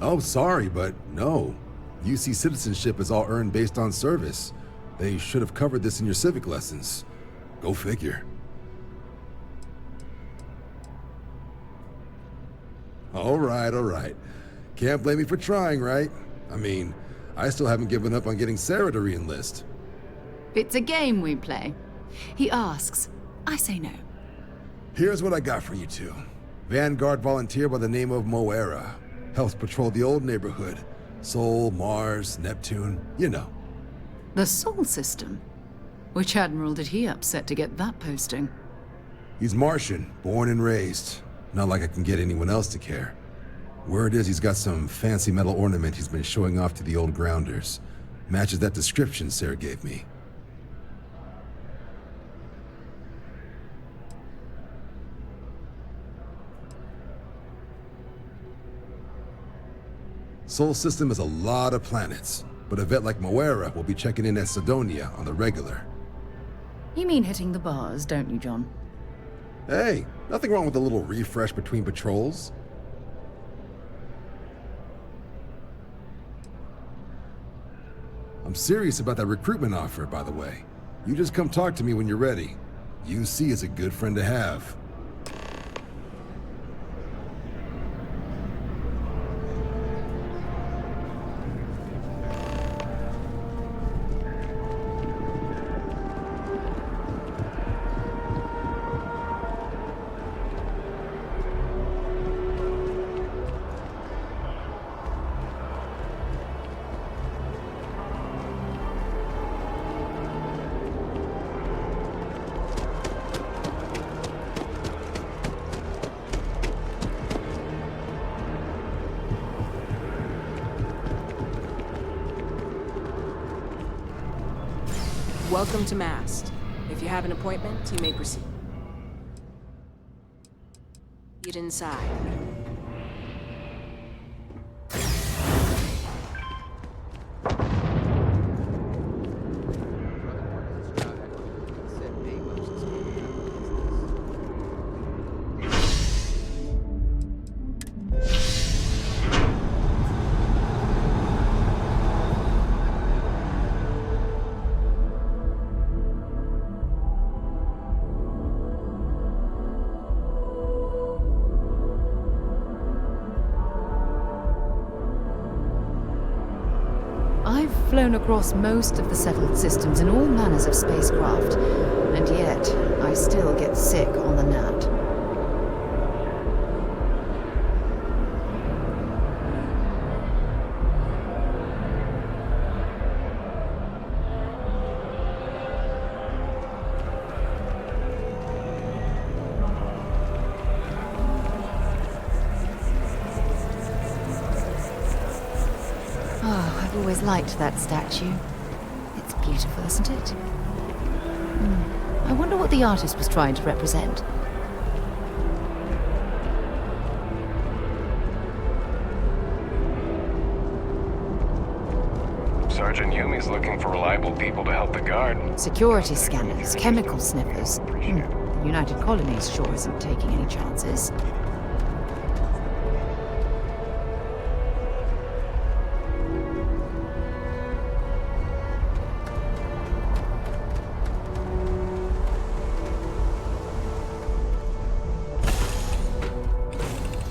Oh, sorry, but no. UC citizenship is all earned based on service. They should have covered this in your civic lessons. Go figure. All right. Can't blame me for trying, right? I mean, I still haven't given up on getting Sarah to re-enlist. It's a game we play. He asks, I say no. Here's what I got for you two. Vanguard volunteer by the name of Moera. Helps patrol the old neighborhood. Sol, Mars, Neptune, you know. The Sol system? Which admiral did he upset to get that posting? He's Martian, born and raised. Not like I can get anyone else to care. Word is he's got some fancy metal ornament he's been showing off to the old grounders. Matches that description Sarah gave me. Sol system has a lot of planets, but a vet like Moera will be checking in at Sidonia on the regular. You mean hitting the bars, don't you, John? Hey, nothing wrong with a little refresh between patrols. I'm serious about that recruitment offer, by the way. You just come talk to me when you're ready. UC is a good friend to have. Welcome to Mast. If you have an appointment, you may proceed. Get inside. I've flown across most of the settled systems in all manners of spacecraft, and yet I still get sick on the gnat. I've always liked that statue. It's beautiful, isn't it? I wonder what the artist was trying to represent. Sergeant Yumi's looking for reliable people to help the guard. Security scanners, chemical sniffers. The United Colonies sure isn't taking any chances.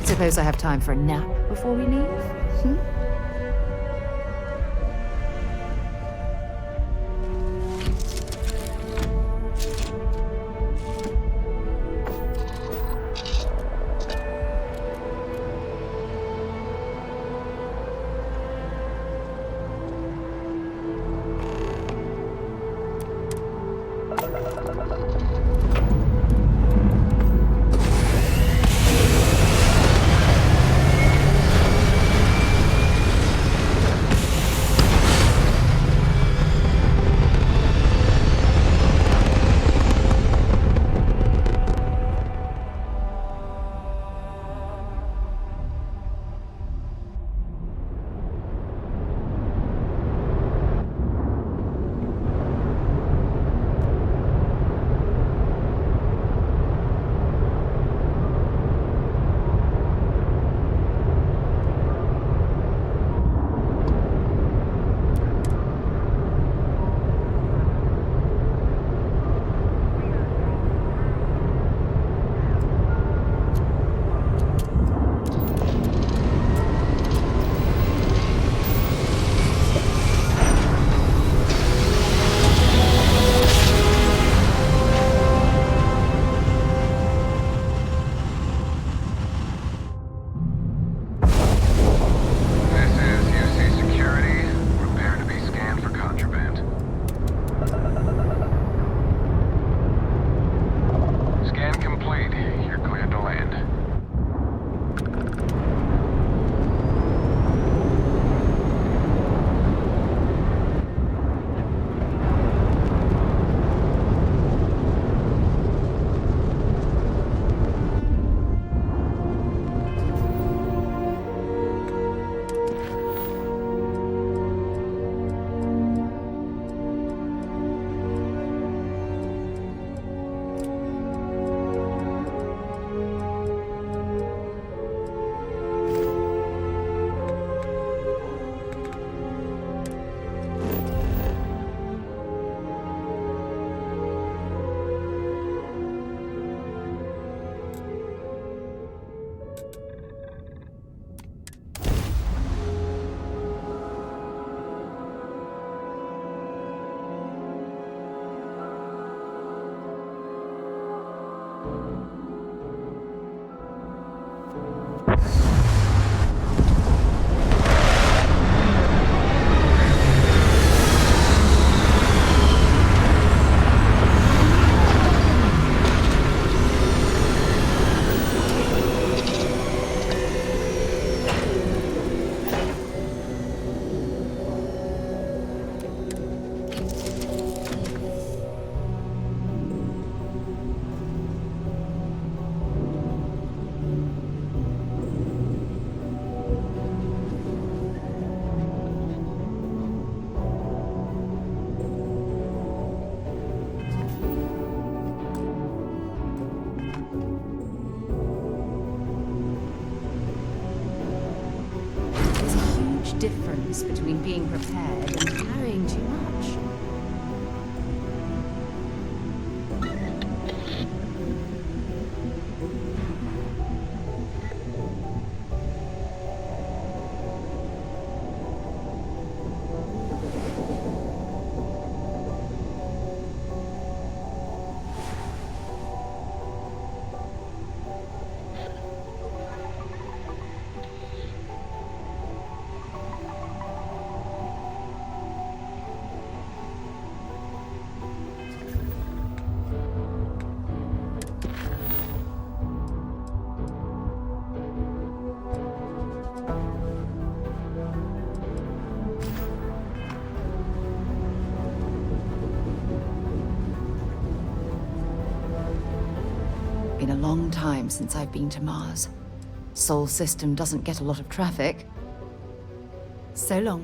Suppose I have time for a nap before we leave? difference between being prepared and carrying too much. Been a long time since I've been to Mars. Sol system doesn't get a lot of traffic. So long.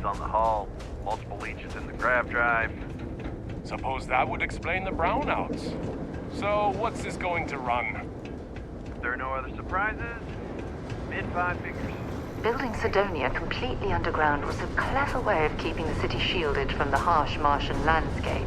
On the hull, multiple leeches in the grav drive. Suppose that would explain the brownouts. So, what's this going to run? If there are no other surprises, mid-five figures. Building Sidonia completely underground was a clever way of keeping the city shielded from the harsh Martian landscape.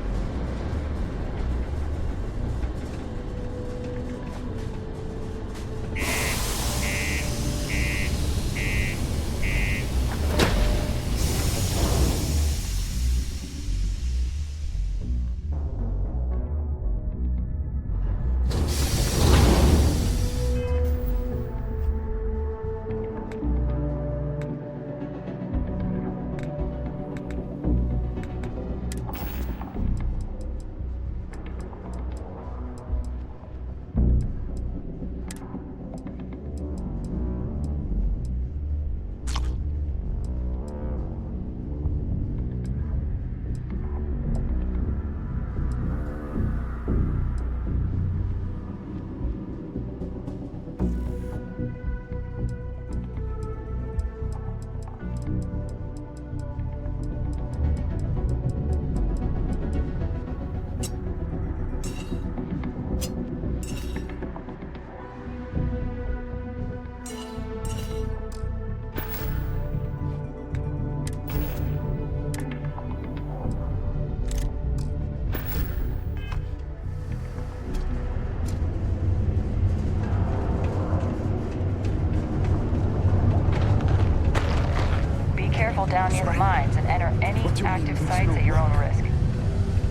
travel down near the mines and enter any active sites at your own risk.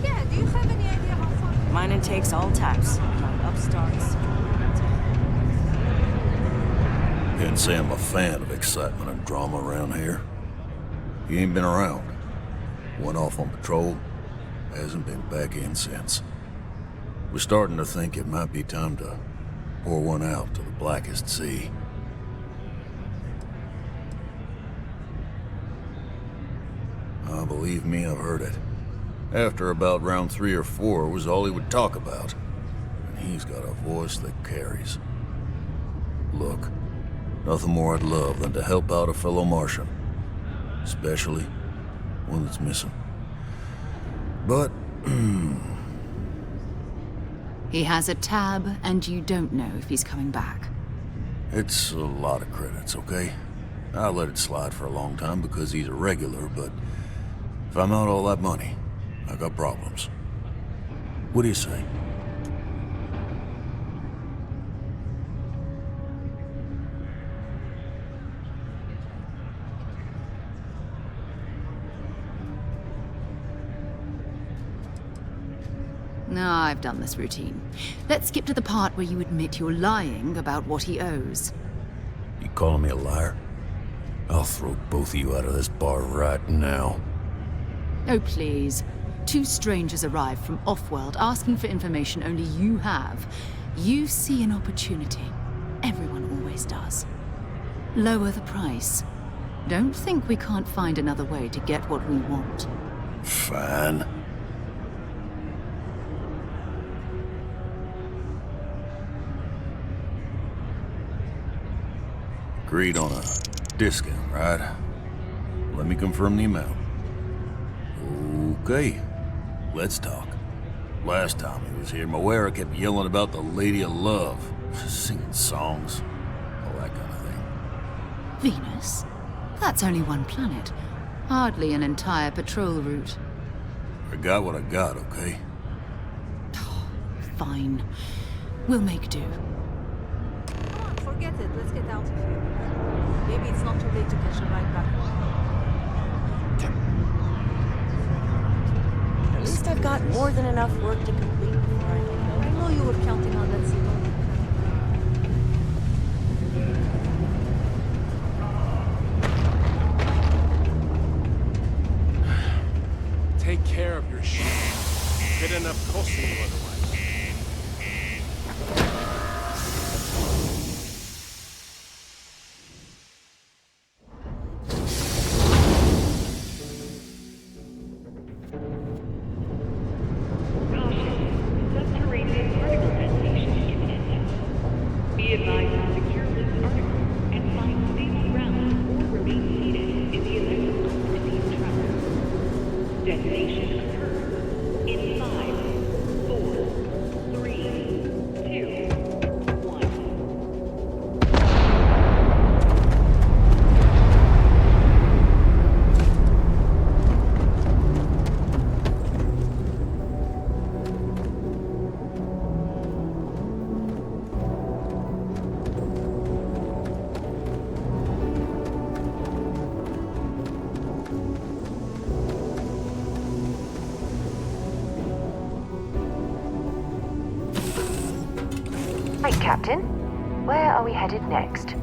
Yeah, do you have any idea how far? Mine takes all types. From upstarts. Can't say I'm a fan of excitement and drama around here. He ain't been around. Went off on patrol. Hasn't been back in since. We're starting to think it might be time to pour one out to the blackest sea. Believe me, I've heard it. After about round 3 or 4 was all he would talk about. And he's got a voice that carries. Look, nothing more I'd love than to help out a fellow Martian. Especially one that's missing. But, He has a tab, and you don't know if he's coming back. it's a lot of credits, okay? I let it slide for a long time because he's a regular, but if I'm out all that money, I got problems. What do you say? No, I've done this routine. Let's skip to the part where you admit you're lying about what he owes. You calling me a liar? I'll throw both of you out of this bar right now. Oh, please. 2 strangers arrive from off-world asking for information only you have. You see an opportunity. Everyone always does. Lower the price. Don't think we can't find another way to get what we want. Fine. Agreed on a discount, right? Let me confirm the amount. Okay, let's talk. Last time he was here, Moira kept yelling about the Lady of Love, singing songs, all that kind of thing. Venus? That's only one planet. Hardly an entire patrol route. I got what I got, okay? Fine. We'll make do. Come on, forget it. Let's get out of here. Maybe it's not too late to catch a ride back home. At least I've got more than enough work to complete before I can go. I know you were counting on that signal. Take care of your shit. Good enough costing you otherwise. Subterranean particle detonation imminent. Be advised to secure this article and find stable ground or remain seated in the event of unforeseen travel. Detonation occurs in 5, 4, 3, 2, 1. Right, Captain. Where are we headed next?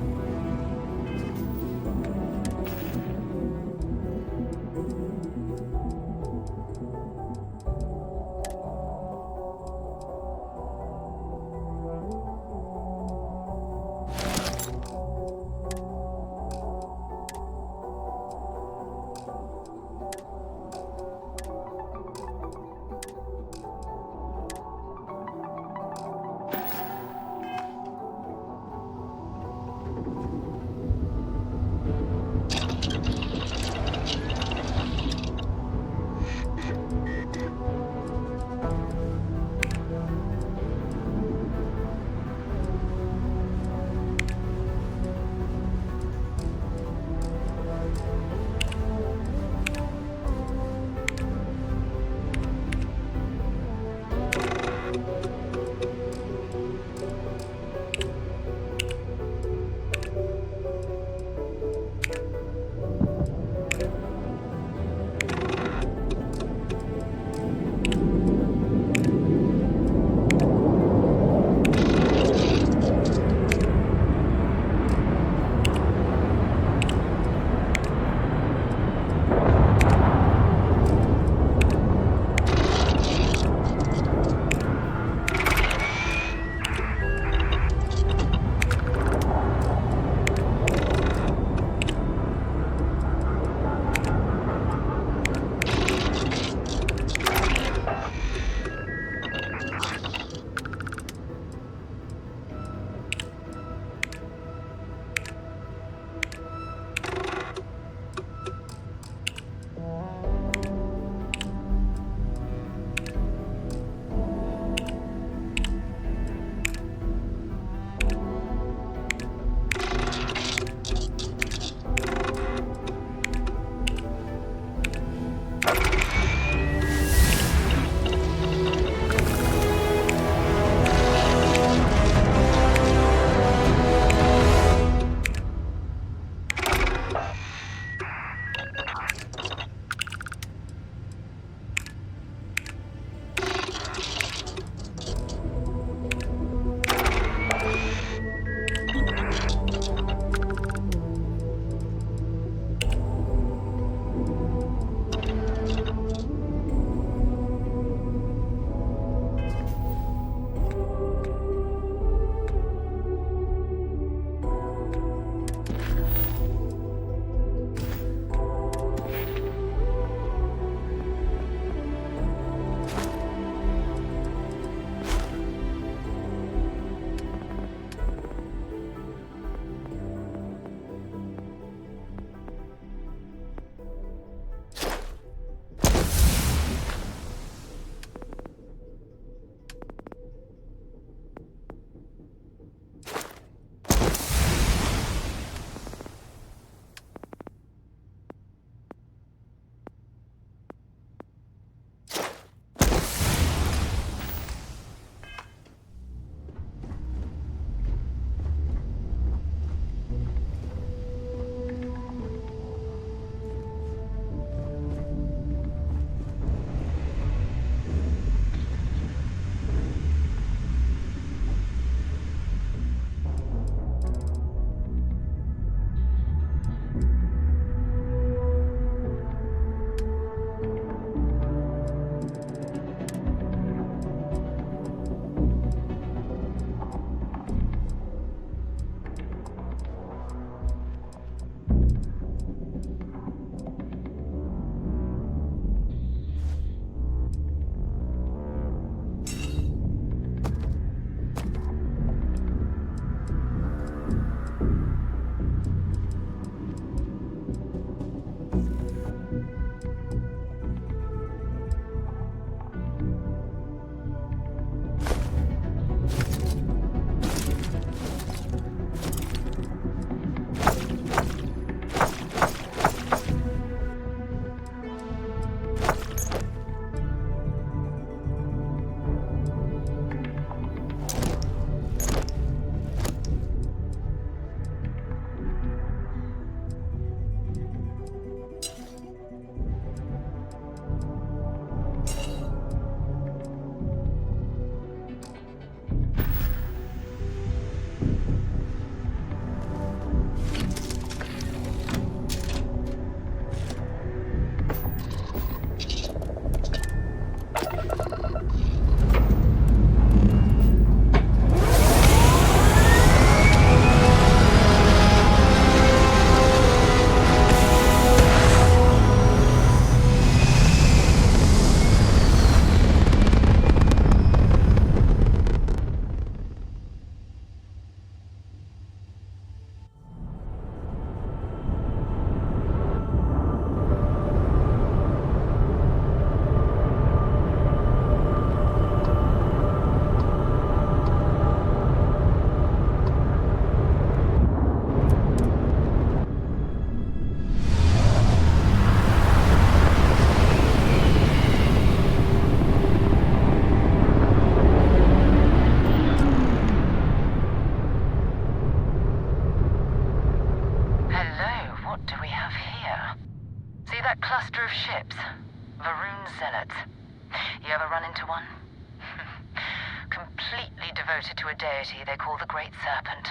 Devoted to a deity they call the Great Serpent,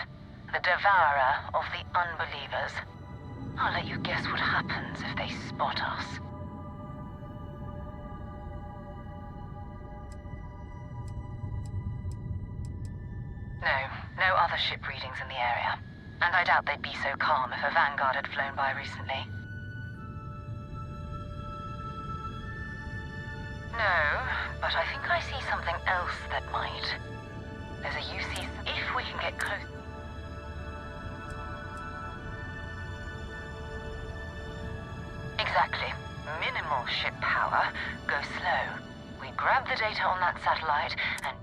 the devourer of the unbelievers. I'll let you guess what happens if they spot us. No other ship readings in the area. And I doubt they'd be so calm if a Vanguard had flown by recently. No, but I think I see something else that might. There's a UC if we can get close. Exactly. Minimal ship power. Go slow. We grab the data on that satellite and